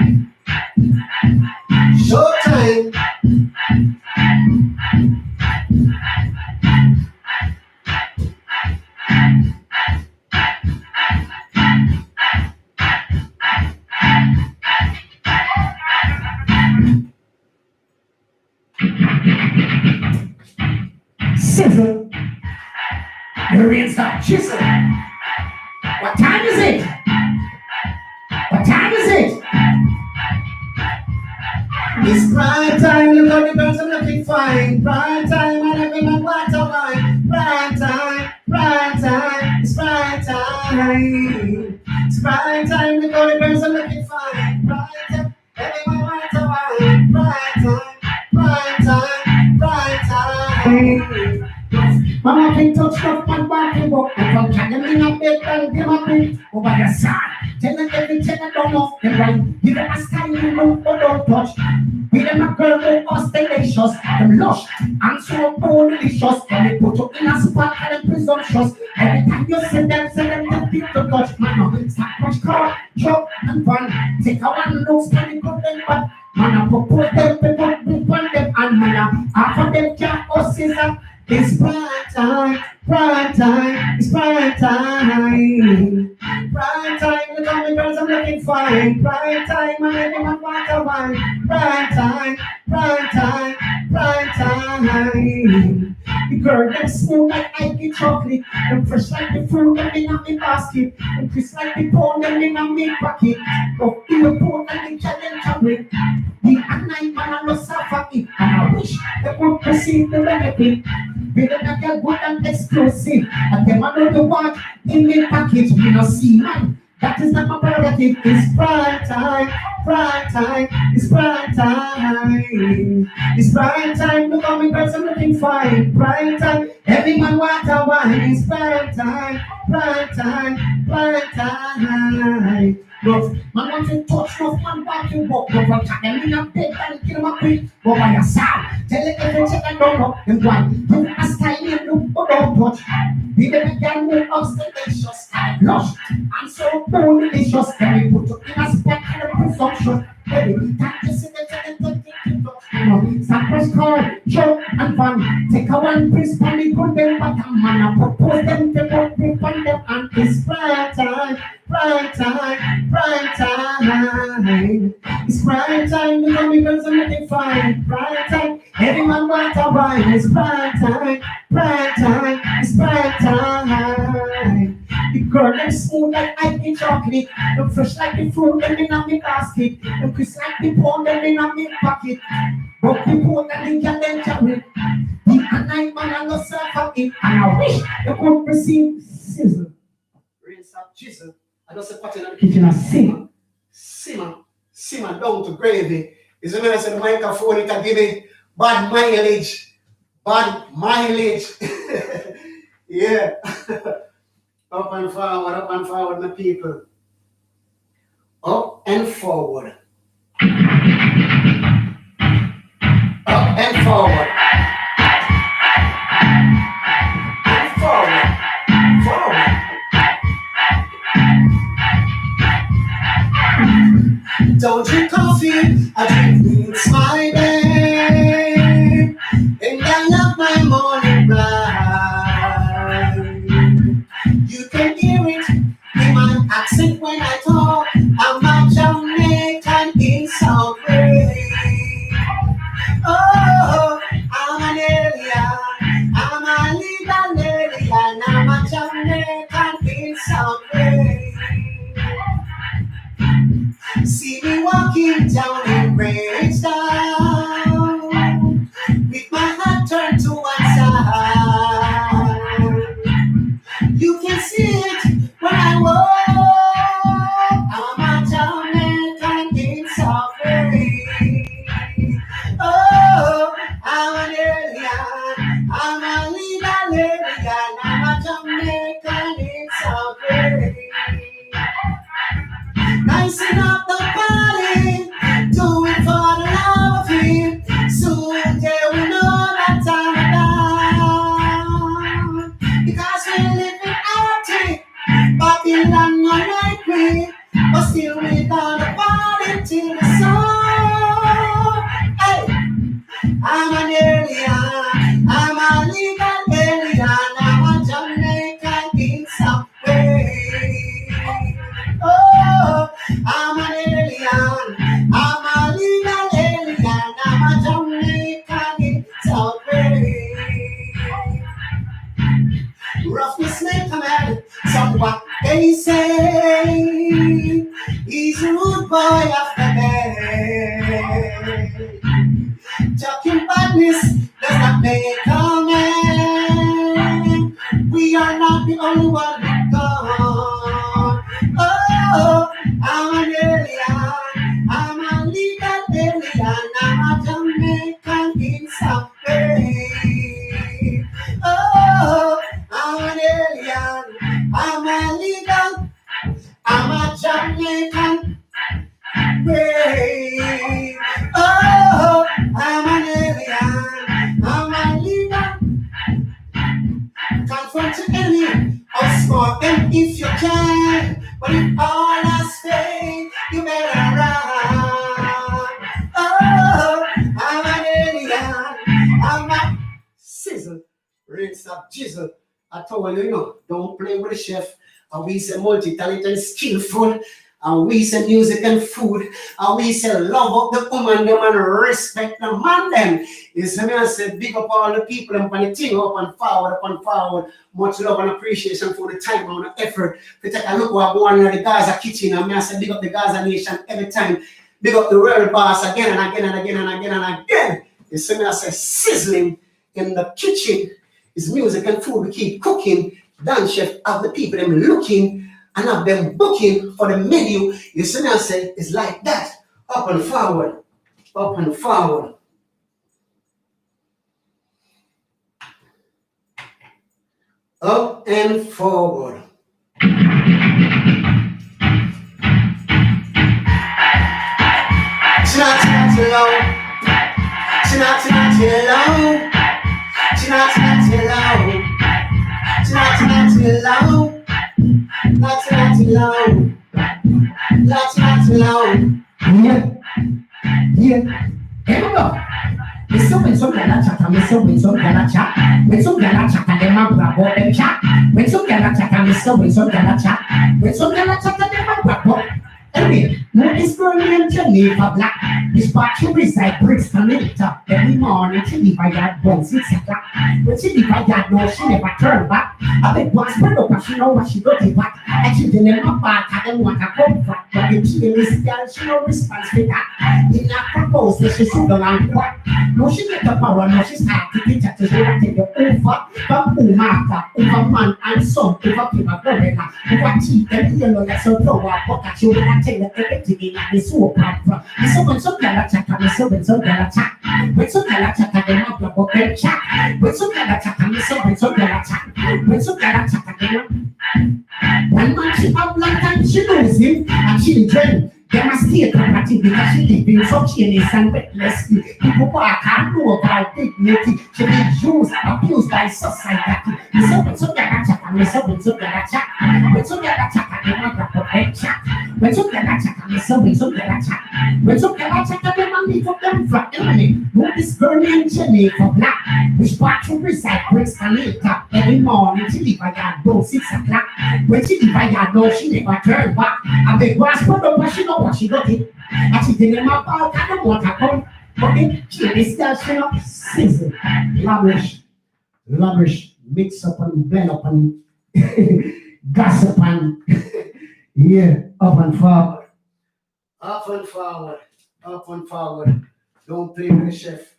Speaker 4: Showtime.
Speaker 3: Sizzle. The rain start chisel. What time is it? What time is it?
Speaker 4: It's prime time, look at the girls, I'm looking fine. Prime time, and everyone wants a wine. Prime time, it's prime time. It's prime time, look at the girls, I'm looking fine. Prime time, everyone wants a wine. Prime time.
Speaker 3: Mama can touch stuff and back and walk. And from channeling up bed and give a bit over the side. Tell them everything I don't know them right. Give them a style you know or don't touch. Give them a girl who ostentatious. Them lush and so delicious. And they put you in a spot and them presumptuous. Every time you see them to feel to touch. Man, start push car, choke and fun. Take a one look, stand it good and bad. Man, I propose them, people want them. And man, half of them can't or scissor.
Speaker 4: It's prime time, it's prime time. Prime time, look at me girls, I'm looking fine. Prime time, and everyone wants a wine. Prime time. The girl, them smooth like icy chocolate. Them fresh like the fruit, them in a basket. Them crisp like the bone, them in a meat pocket. Go to the pool and the challenge fabric. The night man, I love suffer it. And I wish they would perceive the benefit. We don't get good and exclusive. And them I know the watch in the package. We don't see man. That is not my prerogative. It's prime time. It's prime time. It's prime time. Look at me girls, I'm looking fine. Prime time. Every man want a wine. It's prime time. Love, man wants to touch, love, man want to walk. Love, I'm trying to live bed and kill my quick. Go by your side. Tell it everything I don't know. And why? You ask time you look or don't touch. Be the again with ostentatious. Lush and so delicious. Then we put you in a spot and a presumption. Every time you see the Sacrifice card, joke and fun. Take a one piece from the good them, but a man I propose them to put me on them. And it's prime time. It's prime time, look at me girls, I'm looking fine. Prime time, every man want a wine, it's prime time, it's prime time. The girl them smooth like ice cream chocolate, them fresh like the fruit them in a me basket, them crisp like the pound them in a me pocket. But the pound them in can then carry. The night man I no suffer it, and I wish you could receive sizzle. Rinse up chisel. I just say pot in the kitchen and simmer down to gravy. Is when I said the microphone it can give me bad mileage. Yeah. Up and forward, my people. Up and forward. Up and forward. And forward. Don't drink coffee, I drink roots, my babe. And I love my morning ride. You can hear it in my accent when I talk. I'm a Jamaican in South Bay. Oh, I'm an alien. I'm a legal alien. I'm a Jamaican in South Bay. See me walking down in Bridgetown with my hat turned to one side. You can see it when I walk. I'm a Jamaican in South Bay. Oh, I'm an alien. I'm a legal alien. I'm a Jamaican in South Bay. Nicing up the party, do it for the love of him. Soon they will know that time down. Because we live in empty, Babylon not like me, but still we down the party till the sun. Hey, I'm an alien, I'm a legal alien, I'm a Jamaican in some way. Oh, I'm an alien, I'm a legal alien, I'm a Jamaican in South Bay. Roughness may come at some what they say. He's a rude boy of the day. Talking badness does not make a man. We are not the only one with God. Oh, I'm an alien, I'm a legal alien, I'm a Jamaican in South Bay. Oh, I'm an alien, I'm a legal, I'm a Jamaican way. Oh, I'm an alien, I'm a legal. Confront your enemy, outsmart them if you can. But if all has faith, you better run. Oh, I'm an alien, I'm a sizzle, rinse up jizzle. I told you, don't play with the chef. And we say multi-talented, skillful. And we say music and food. And we say love up the woman, them and respect the man, them. You see me, I say big up all the people and the thing up and forward. Much love and appreciation for the time and the effort. To take a look what going on in the Gaza kitchen. And I say big up the Gaza nation every time. Big up the world boss again and again. You see me, I say sizzling in the kitchen is music and food. We keep cooking. Dan chef have the people them looking and have them booking for the menu. You see me, I say it's like that. Up and forward. Up and forward. Up and forward. Not low. Yeah. Here we go. When some gala chatter, when some gala chat, when some gala chatter, them a grab up them chat. When some gala chatter, when some gala chat, when some gala chatter, them a grab up.
Speaker 3: Anyway, now this girl named Jennifer Black. This battery reside Brixton Later. Every morning she leave her yard about 6 o'clock. When she leave her yard now, she never turn back. I beg one spread up and she know what she got it back. And she didn't have back, I don't want to come back. But the this girl, she no response to that. In her propose, she sit down and quack. Now she get up power, now she start to teach her to do that in the over. From Umaka, over man and son, over people, gorilla, over cheat and yellow, that's a flower, bucket, you will tell you everything in the soap opera. The seven so gala chat, the seven so gala chat. When so gala chat, they have the book chat. When so gala chat, the seven so gala chat. When so gala chat, they have. One man she have long time, she knows him, and she dream. They must stay property because she live in such illness and recklessly. People can't know about dignity. She be used, abused by society. The seven so gala chat, the seven so gala chat. When so gala chat, they have the book chat. When so gala chat, the seven so gala chat. When so gala chat, they man leave up them flat enemy. Know this girl named Jennifer Black, which part to reside Brixton Later. Every morning she leave her yard about 6 o'clock. When she leave her yard now, she never turn back. I beg grass put up, but she know what she got it. And she didn't have all kind of water come. Okay, she this girl she up sizzle, lavish, mix up and blend up and gossip and yeah, up and forward.
Speaker 4: Up and forward, up and forward. Don't play with the chef.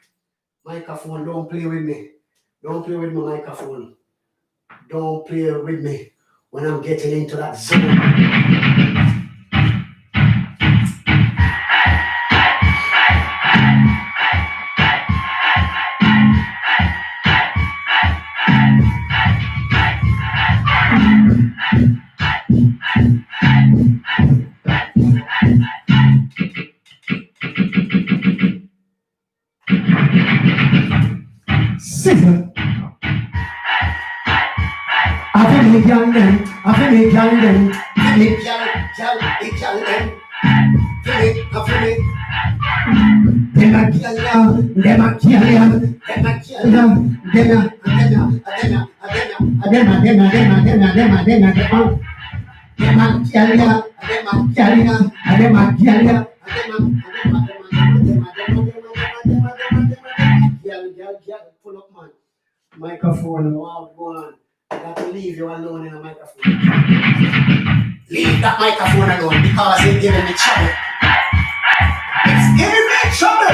Speaker 4: Microphone, don't play with me. Don't play with my microphone. Don't play with me when I'm getting into that zone.
Speaker 3: Sizzle. I feel me young them, I feel me young them.
Speaker 4: Feel it, y'all them. Feel it.
Speaker 3: Them a kill ya, them a kill ya, them a kill ya,
Speaker 4: Pull up, man. Microphone, wow, go on. I got to leave you alone in a microphone. Leave that microphone alone because it's giving me trouble. It's giving me trouble.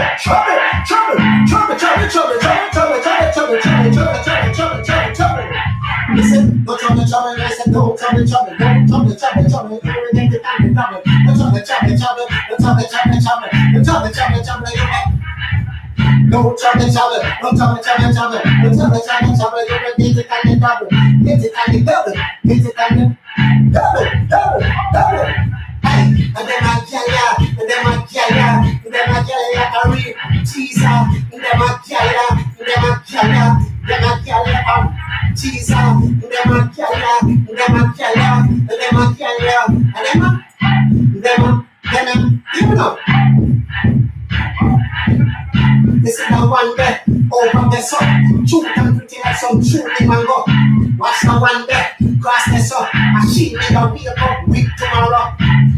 Speaker 4: Listen, don't trouble. I said, don't trouble. Don't trouble. Everything you can double. Don't trouble. Don't trouble. Don't trouble. You're ready to kind of double. Get it kind of double. Hey, and then I kill ya, a real teaser. And then I kill ya, teaser. And then I kill ya, even up. This is the one there, over the sun. Shoot them pretty like some shooting mango. Watch the one there, cross the sun. A sheep made a wake up week tomorrow.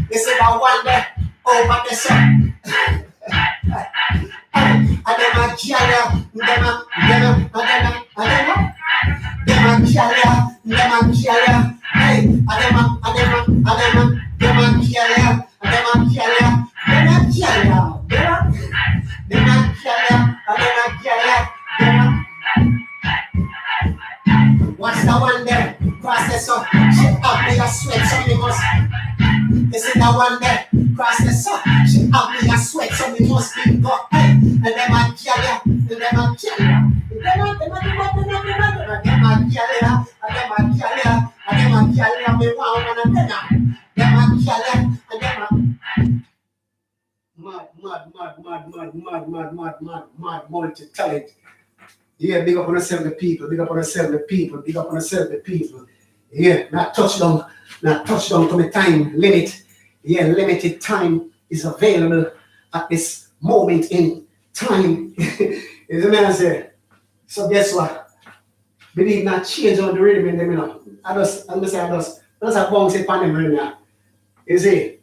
Speaker 4: This is the one there, over the sun. And then I kill ya, What's the one there? Cross the sun. Shit up, me a sweat, so me must. This is the one there. Cross the sun. Shit up, me a sweat, so me must be go. And them a kill ya. Mad, multi-talent. Yeah, big up on yourself, the people. Yeah, not touchdown to my time limit. Yeah, limited time is available at this moment in time. Is the man say? So guess what? Believe not change on the rhythm in them, you know. I just have bounce it on them right now. You see?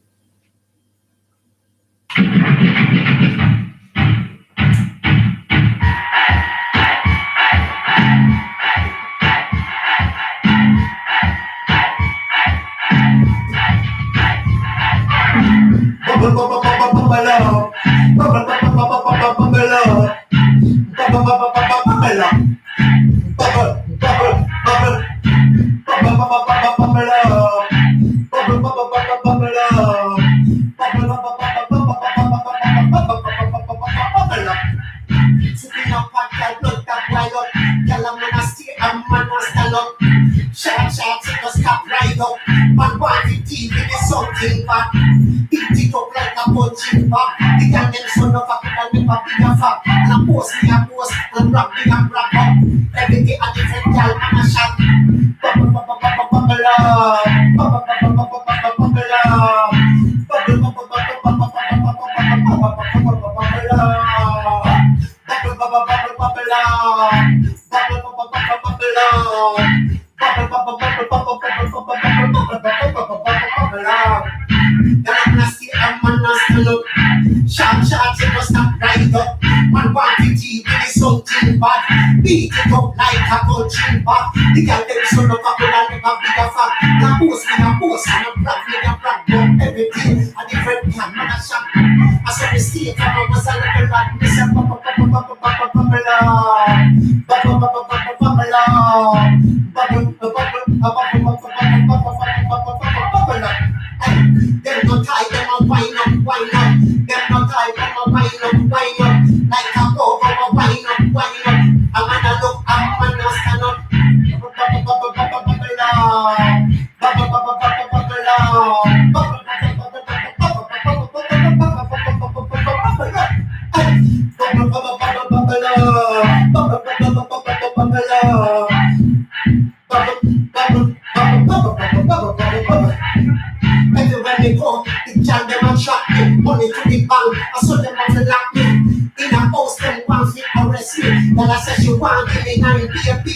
Speaker 4: sting back. Beat it up like a punching bag. The girl them son of a kid and never be a fuck. And I post me a post and rap me and rap up. Every day a different girl and a shot. Bubble up, bubble up, bubble up, bubble up, bubble Sharp, you must stop right up. Man want to deal with something bad. Beat it up like a punching bag. The girl them son of a could and never be a fact. Now post me a post and a brag me a brag. But every day a different can, man a shot. I saw the state and I was a little lad. Me say bubble Them no tie, them a wine up. Them no tie, them a wine up. Like a go, wine up. I'm gonna look, I'm gonna stand up. Everywhere they go, the child them a trap me. Money to the bank, I saw them on the lock me. In a house, them want to arrest me. Girl I said she want give me 9 BAP.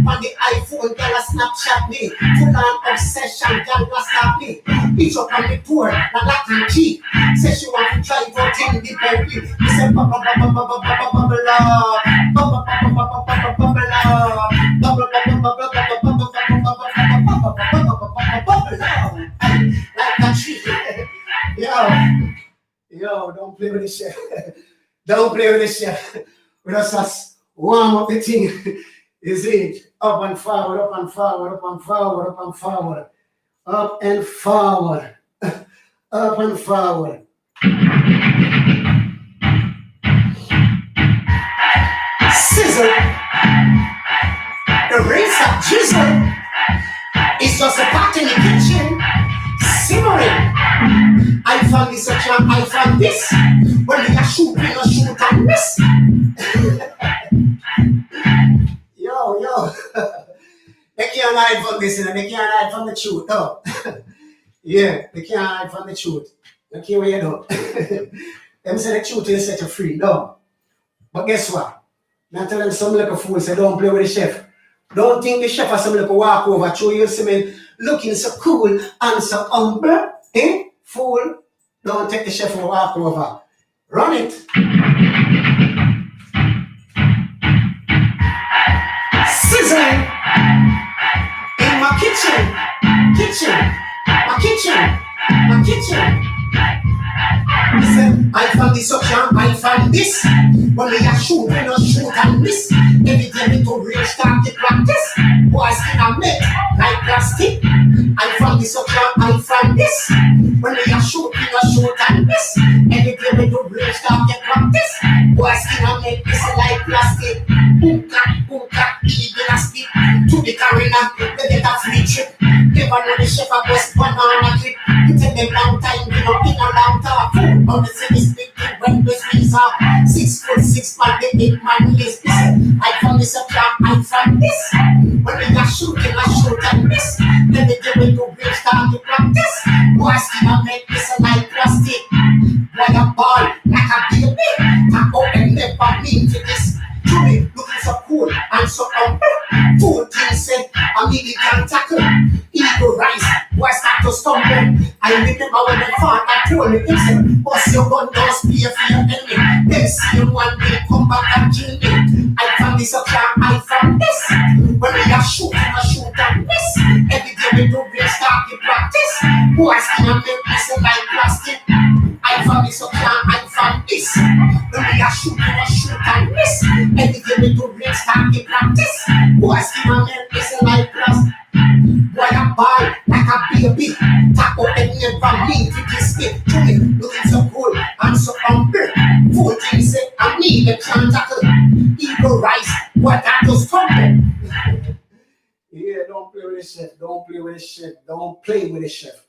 Speaker 4: On the iPhone, girl I Snapchat me. Full on obsession, girl I stop me. Bitch up on the tour, na Latin cheap. Say she want to try to in the baby. Me say bubble like a tree. Yo, don't play with this shit. Don't play with this shit. We just warm up the thing. Is it up and forward, up and forward, up and forward, up and forward, up and forward, up and forward. Sizzle, the race of jizzle. It's just a pot in the kitchen, simmering. I found this such a I found this. When we are shooting, you shoot and miss. Yo. They can't hide from this, and they can't hide from the truth, no. Yeah, they can't hide from the truth. Look here, you know. Them say the truth will set you free, no. But guess what? Now tell them some little fool say don't play with the chef. Don't think the chef has some little walk over through you see me looking so cool and so humble. Eh? Fool. Don't take the chef for a walk over. Run it. Sizzling in my kitchen. My kitchen. Listen, I found this option, I found this. When we are shoot, we don't shoot and miss. Every day we to real start to practice. Boys in a make like plastic. I found this option, I found this. When we are shoot, we don't shoot and miss. Every day we to real start to practice. Boys in a make this like plastic. Boom clap, elastic. To the arena, they get a free trip. Never know the chef a bust banana clip. It take them long time, we don't in a long talk. On the same speaking when the streets are 6 foot 6 man, the 8 man list. I found this up, I found this. When we are shooting, I shoot and miss. Then they give it to real start to practice. Boys can make this like plastic. Like a ball, like a baby. Talk out and never mean to this. To me, looking so cool and so humble. Fool things said, I mean it can tackle. Ego rise, boy start to stumble. I remember when the father told me, he said, bust your gun, don't spear for your enemy. Then see him one day come back and kill me. I found this up here, I found this. When we are shooting, I shoot and miss. Every day we do real start to practice. Boys can make this like plastic. I found this up here, I found this. When we are shooting, I shoot and miss. Every day we do real start to practice. Boys can make this like plastic. Boy, a ball like a baby. Taco and never mean to this bit. To me, looking so cool and so humble. Fool things say, I need a can tackle. Ego rise, what that just tumble. Yeah, don't play with the chef. Don't play with the chef. Don't play with the chef.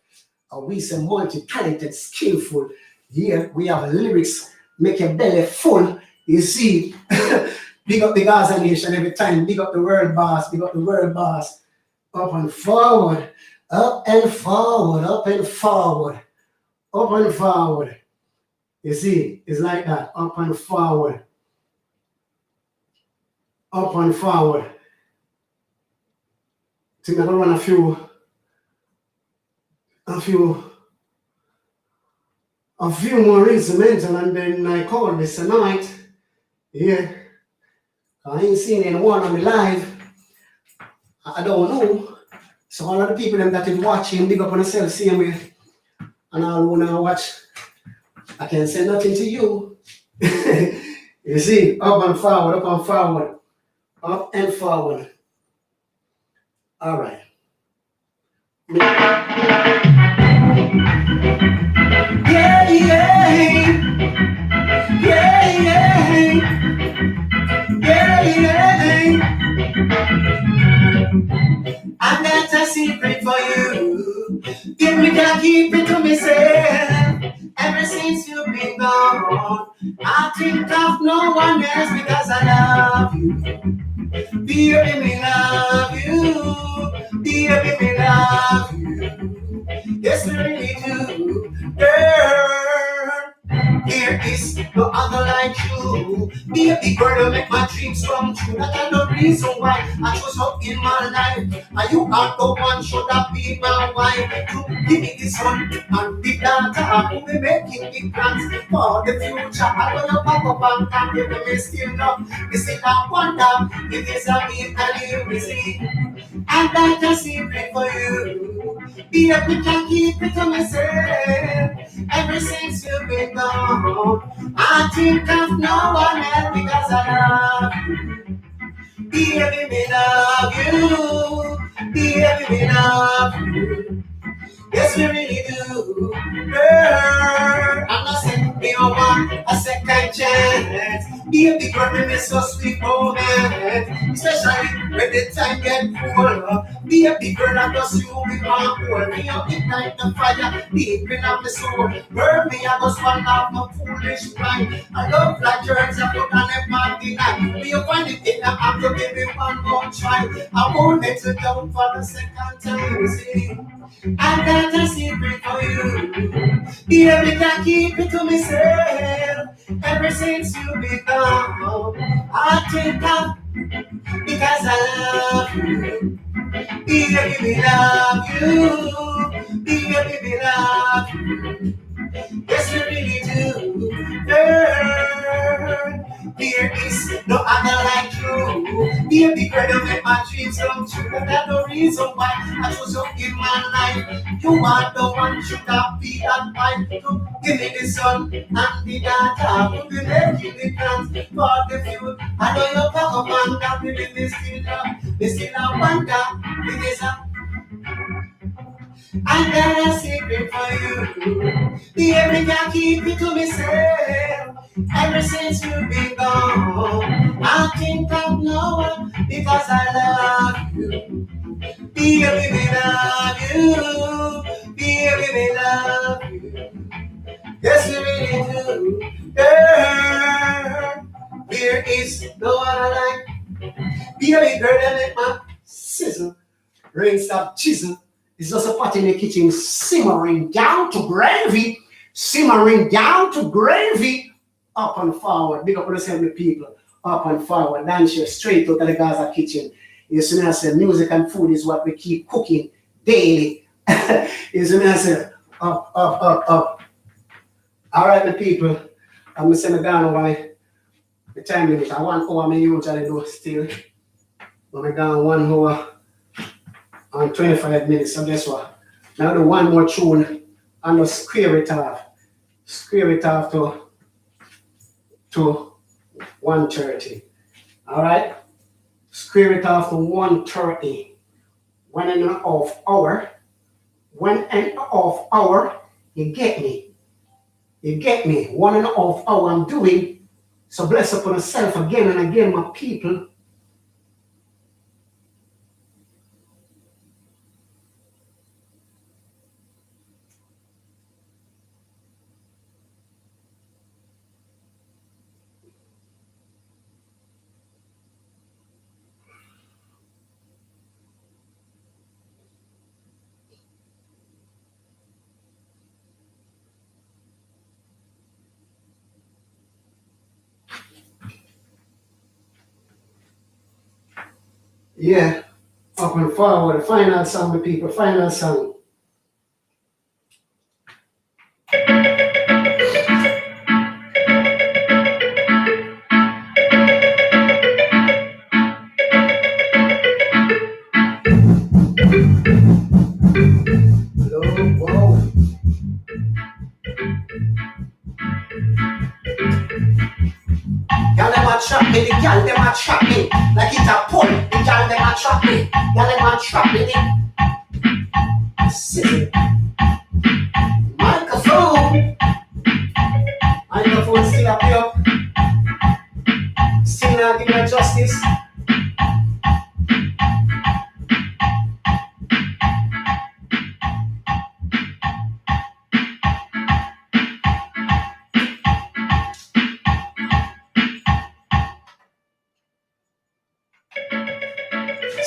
Speaker 4: We say multi-talented, skillful. Here we have lyrics, make your belly full. You see, big up the Gaza Nation every time. Big up the world boss. Big up the world boss. Up and forward, up and forward, up and forward, up and forward. You see, it's like that. Up and forward, up and forward. I think I'm gonna run a few more instrumental and then I call this a night. Yeah. I ain't seen anyone on the live. I don't know. So all of the people them that is watching, big up on themselves, see me. And all wanna watch, I can't say nothing to you. You see, up and forward, up and forward, up and forward. All right. Yeah, yeah, yeah, yeah, yeah, yeah. I got a secret for you. If me can keep it to myself, ever since you've been gone, I think of no one else because I love you. Baby, me love you. Baby, me love you. Yes, we really do, girl. There is no other like you. Baby girl, you make my dreams come true. That's the reason why I chose you in my life. And you are the one should have been my wife. To give me this one and the daughter. Who be making big plans for the future. I wanna pop up and come here to me still love. You still I wonder if it's a me and you will see. I got a secret for you. Baby, can keep it to myself. Ever since you've been gone, I think of no one else because I love you. Baby, me love you. Baby, me love you. Yes, we really do. Girl, I'm not saying me want a second chance. Baby girl, me miss so sweet moment. Especially when the time get cold. Baby girl, I just you be my hold. Me up ignite the fire deep in my soul. Girl, me I just want off my foolish pride. I love like girls that put on a party night. Me you find it in the app to give me one more try. I won't let you down for the second time. See, I got a secret for you. Baby, can keep it to myself. Ever since you been gone, I think of because I love you. Baby, we love you. Baby, we love you. Yes, we really do. Girl, there is no other like you. Baby girl, you make my dreams come true. That's the reason why I chose you in my life. You are the one should have be that wife to give me the sun and the daughter. To be making the plans for the future. I know you talk about that, baby, me still love. Me still I wonder, because I got a secret for you. Baby, can keep it to myself. Ever since you've been gone, I think of no one because I love you. Baby, we love you. Baby, we love you. Yes, we really do. Girl, there is no one like. Baby girl, that make my sizzle. Rain stop chisel. It's just a pot in the kitchen simmering down to gravy. Simmering down to gravy. Up and forward. Big up on the people. Up and forward. Dance straight out of the Gaza kitchen. You see me I say music and food is what we keep cooking daily. You see me I say up, up, up, up. All right, the people. I'm going to send me down why the time limit. I 1 hour I usually do still. I'm down 1 hour and 25 minutes. So guess what? Now do one more tune and just square it off. Square it off to 1:30. All right? Square it off to 1:30. 1.5 hour. 1.5 hour. You get me? You get me? 1.5 hour I'm doing. So bless upon yourself again and again, my people. Yeah, up and forward. The final song, the people. Final song. Hello, whoa. Y'all them a trap me, the gal them a trap me. Like it a pull, the gal them a trap me. Y'all them a trap me. Sit. Microphone. Microphone still up here. Still not giving her justice.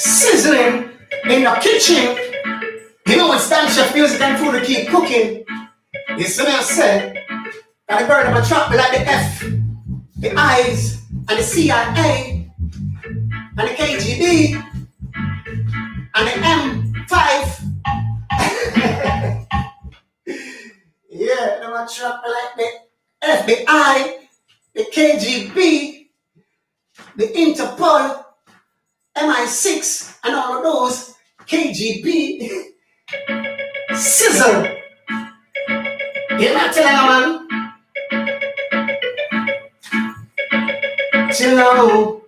Speaker 4: Sizzling in the kitchen. You know it's time chef music and food to keep cooking. You see me I say, got the bird of a trap me like the F, the I's, and the CIA, and the KGB, and the M5. Yeah, them a trap me like the FBI, the KGB, the Interpol, MI6, and all of those KGB. Sizzle. You're not telling man. Chill out.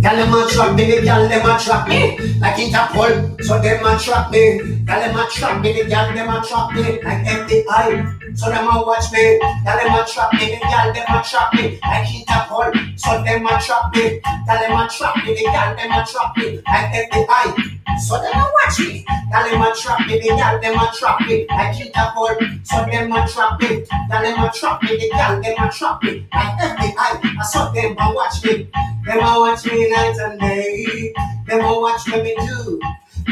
Speaker 4: Y'all them a trap me, the y'all them a trap me. Like Interpol, so them a trap me. Y'all them a trap me, the y'all them a trap me. Like FBI, so them a watch me. Y'all them a trap me, the y'all them a trap me. Like Interpol, so them a trap me. Y'all them a trap me, the y'all them a trap me. Like FBI, so them a watch me. Y'all them a trap me, the y'all them a trap me. Like Interpol, so them a trap me. Y'all them a trap me, the y'all them a trap me. Like FBI, I saw them a watch me. Them a watch me night and day. Them a watch what me do.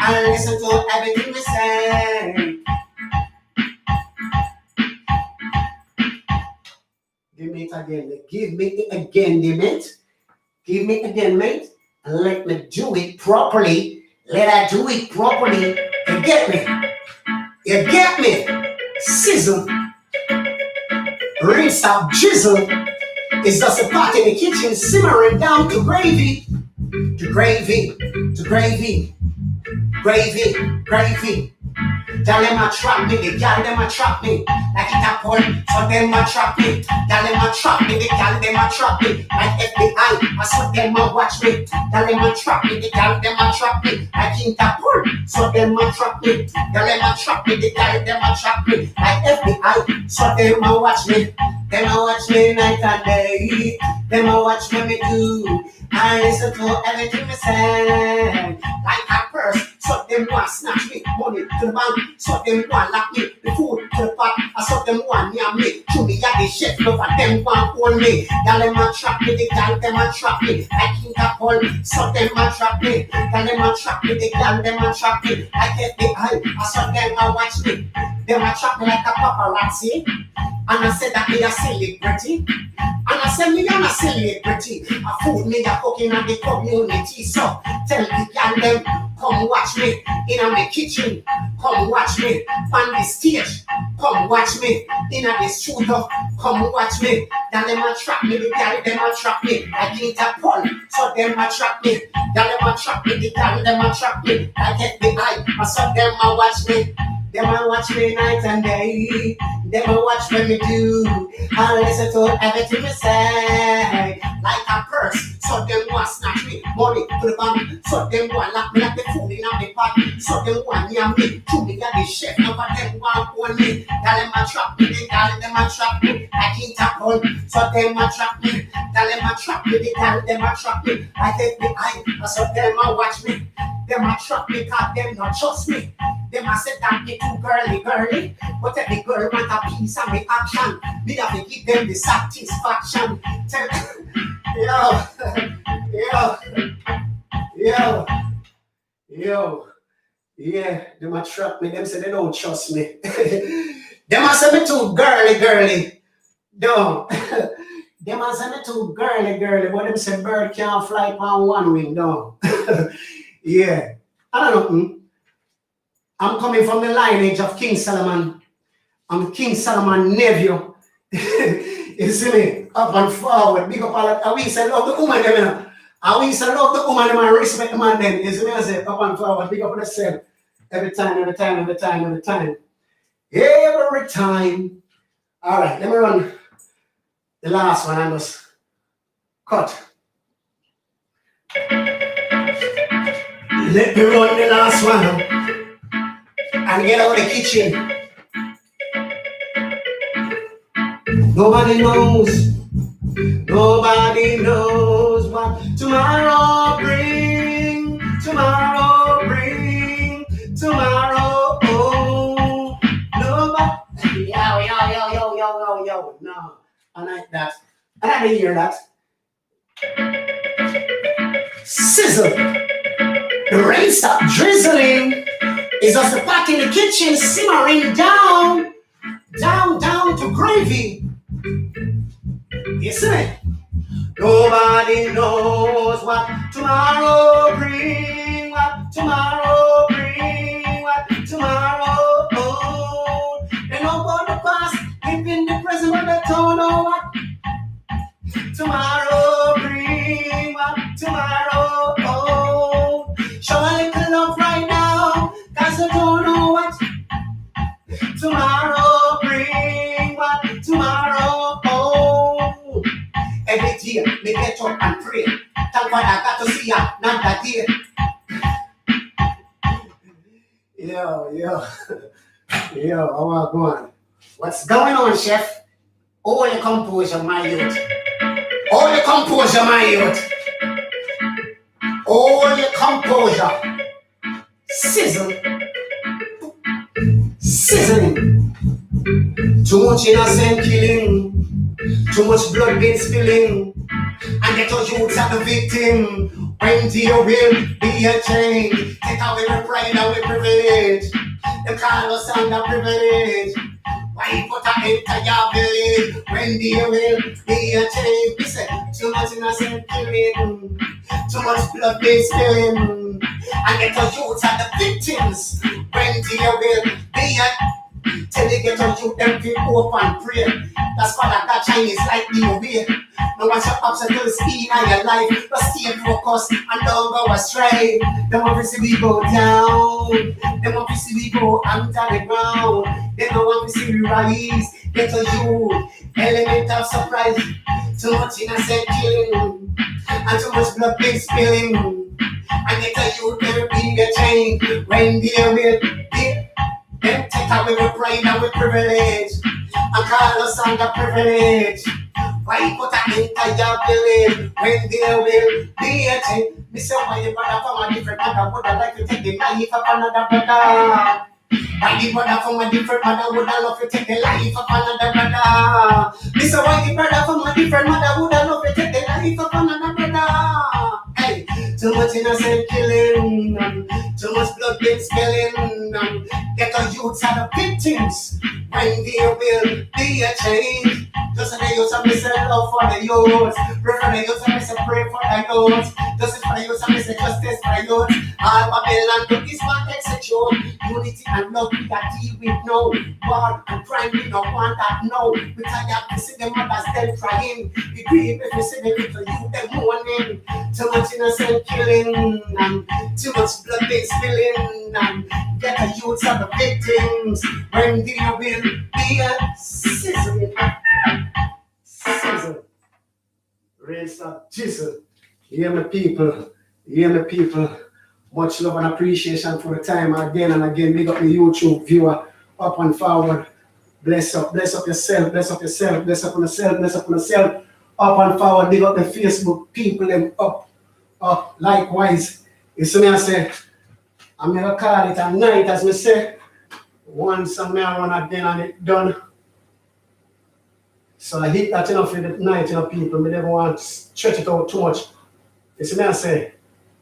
Speaker 4: And listen to everything we say. Give me it again. Give me it again, mate. Give me it again, mate. And let me do it properly. Let I do it properly. You get me? You get me? Sizzle. Rinse up, jizzle. It's just a pot in the kitchen simmering down to gravy. To gravy. To gravy. Gravy. Gravy. Y'all them a trap me, the gal them a trap me. Like Interpol, so them a trap me. Y'all them a trap me, the gal them a trap me. Like FBI, I saw them a watch me. Y'all them a trap me, the gal them a trap me. Like Interpol, so them a trap me. Y'all them a trap me, the gal them a trap me. Like FBI, so them a watch me. Them a watch me night and day. Them a watch what me do. I listen to everything me say. Like a purse, so them want snatch me money to the bank. So them want lock me the food to the pot. I saw them want near me. To me, yeah, the chef love and them want hold me. Y'all them a trap me, the gal them a trap me. Like Interpol, so them a trap me. Y'all them a trap me, the gal them a trap me. Like FBI, I saw them a watch me. Them a trap me like a paparazzi. And I said that me a celebrity. And I said me a celebrity. I food me a cooking at the community. So tell the gal them, come watch me in my kitchen. Come watch me on the stage. Come watch me in the studio. Come watch me. Y'all them a trap me, the gal them a trap me. Like Interpol, so them a trap me. Y'all them a trap me, the gal them a trap me. Like FBI, I saw them a watch me. Them a watch me night and day. Them a watch what me do. I listen to everything me say. Like a purse, so them want snatch me money to the bank. So them want lock me like the food in the pot. So them want near me. To me got the chef, none of them want hold me. Tell them a trap me, they tell them a trap me. Like Interpol, so them a trap me. Tell them a trap me, they tell them a trap me. I take the eye, so them a watch me. Them a trap me, cause them not trust me. Them a say that me too girly. But every girl want a piece of me action. Me have to give them the satisfaction. Tell yo. Yeah, them a trap me. Them say they don't trust me. Them a say me too girly. No. Them a say me too girly. But them say bird can't fly on one wing. No. Yeah. I don't know. I'm coming from the lineage of King Solomon. I'm King Solomon nephew. You see me? Up and forward. Big up all that. I we say love the woman them, you know. I we say love the woman them and respect the man them. You see me? I say up and forward. Big up on yourself. Every time, every time, every time, every time. Every time. All right, let me run the last one. I must cut. Let me run the last one and get out of the kitchen. Nobody knows what tomorrow bring. Tomorrow bring. Tomorrow, oh, nobody. Yo. No, I like that. I didn't hear that. Sizzle. The rain stopped drizzling. It's just the pot in the kitchen simmering down to gravy. You see it? Nobody knows what tomorrow bring, what tomorrow bring, what tomorrow hold. They know about the past, living the present, but they don't know what tomorrow bring, what tomorrow hold. Show a little love right now, cause they don't know what tomorrow bring, what tomorrow hold. Every day, me get up and pray. Thank God I got to see ya, not that day. Yo, I want to go on. What's going on, chef? All the composure, my youth. All the composure, my youth. All the composure. Sizzling. Too much innocent killing. Too much blood been spilling. And get our youths are the victim. When there will be a change. Take away the pride and the privilege. They call us under privilege. Why put an end to your village? When there will be a change. Listen, too much innocent killing. Too much blood been spilling. And get our youths are the victims. When there will be a till they get on you, them feel hope and pray. That's why that Chinese like the way. No one shut obstacles in your life, but stay focused and don't go astray. They want to see we go down. They want to see we go under the ground. They don't want to see we rise. Get on you, element of surprise. Too much innocent killing and too much blood being spilling. And get on you, there will be a change when there will be. Them take away with pride and with privilege and call us under privilege. Why put an end to your village when there will be a change? Me say why the brother from a different mother would have like to take the life of another brother. Why the brother from a different mother would have love to take the life of another brother. Me say why the brother from a different mother would have love to take the life of another brother. Hey, too much innocent killing, too much blood been spilling. Get our youths are the victims when there will be a change. Just the youths are missing love for the youths. Pray for the youths and miss pray for the youths. Just for the youths and miss justice for the youths. All Babylon to this one execute. Unity and love we got deal with no war and crime we don't want that no. We tired to see the mothers them crying. We grieve if we see the little youth them mourning. Too much innocent killing and too much blood been spilling and get the youths are the victims when there will be a sizzling. Raise up, Jesus. Hear me, people. Much love and appreciation for the time again and again. Big up the YouTube viewer, up and forward. Bless up yourself, bless up on yourself. Up and forward, big up the Facebook people, them up. Likewise. You see me, I say, I'm gonna call it a night, as we say. Once I'm gonna run again and it done. So I hit that enough for the night, people. We never want to stretch it out too much. You see me, I say.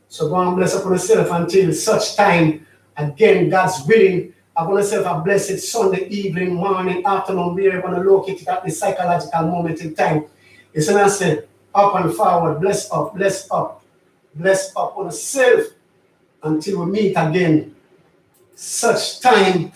Speaker 4: So go and bless upon yourself until such time. Again, God's willing. I'm going to say a blessed Sunday evening, morning, afternoon. We're going to locate it at the psychological moment in time. You see me, I say, up and forward, bless up on yourself until we meet again, such time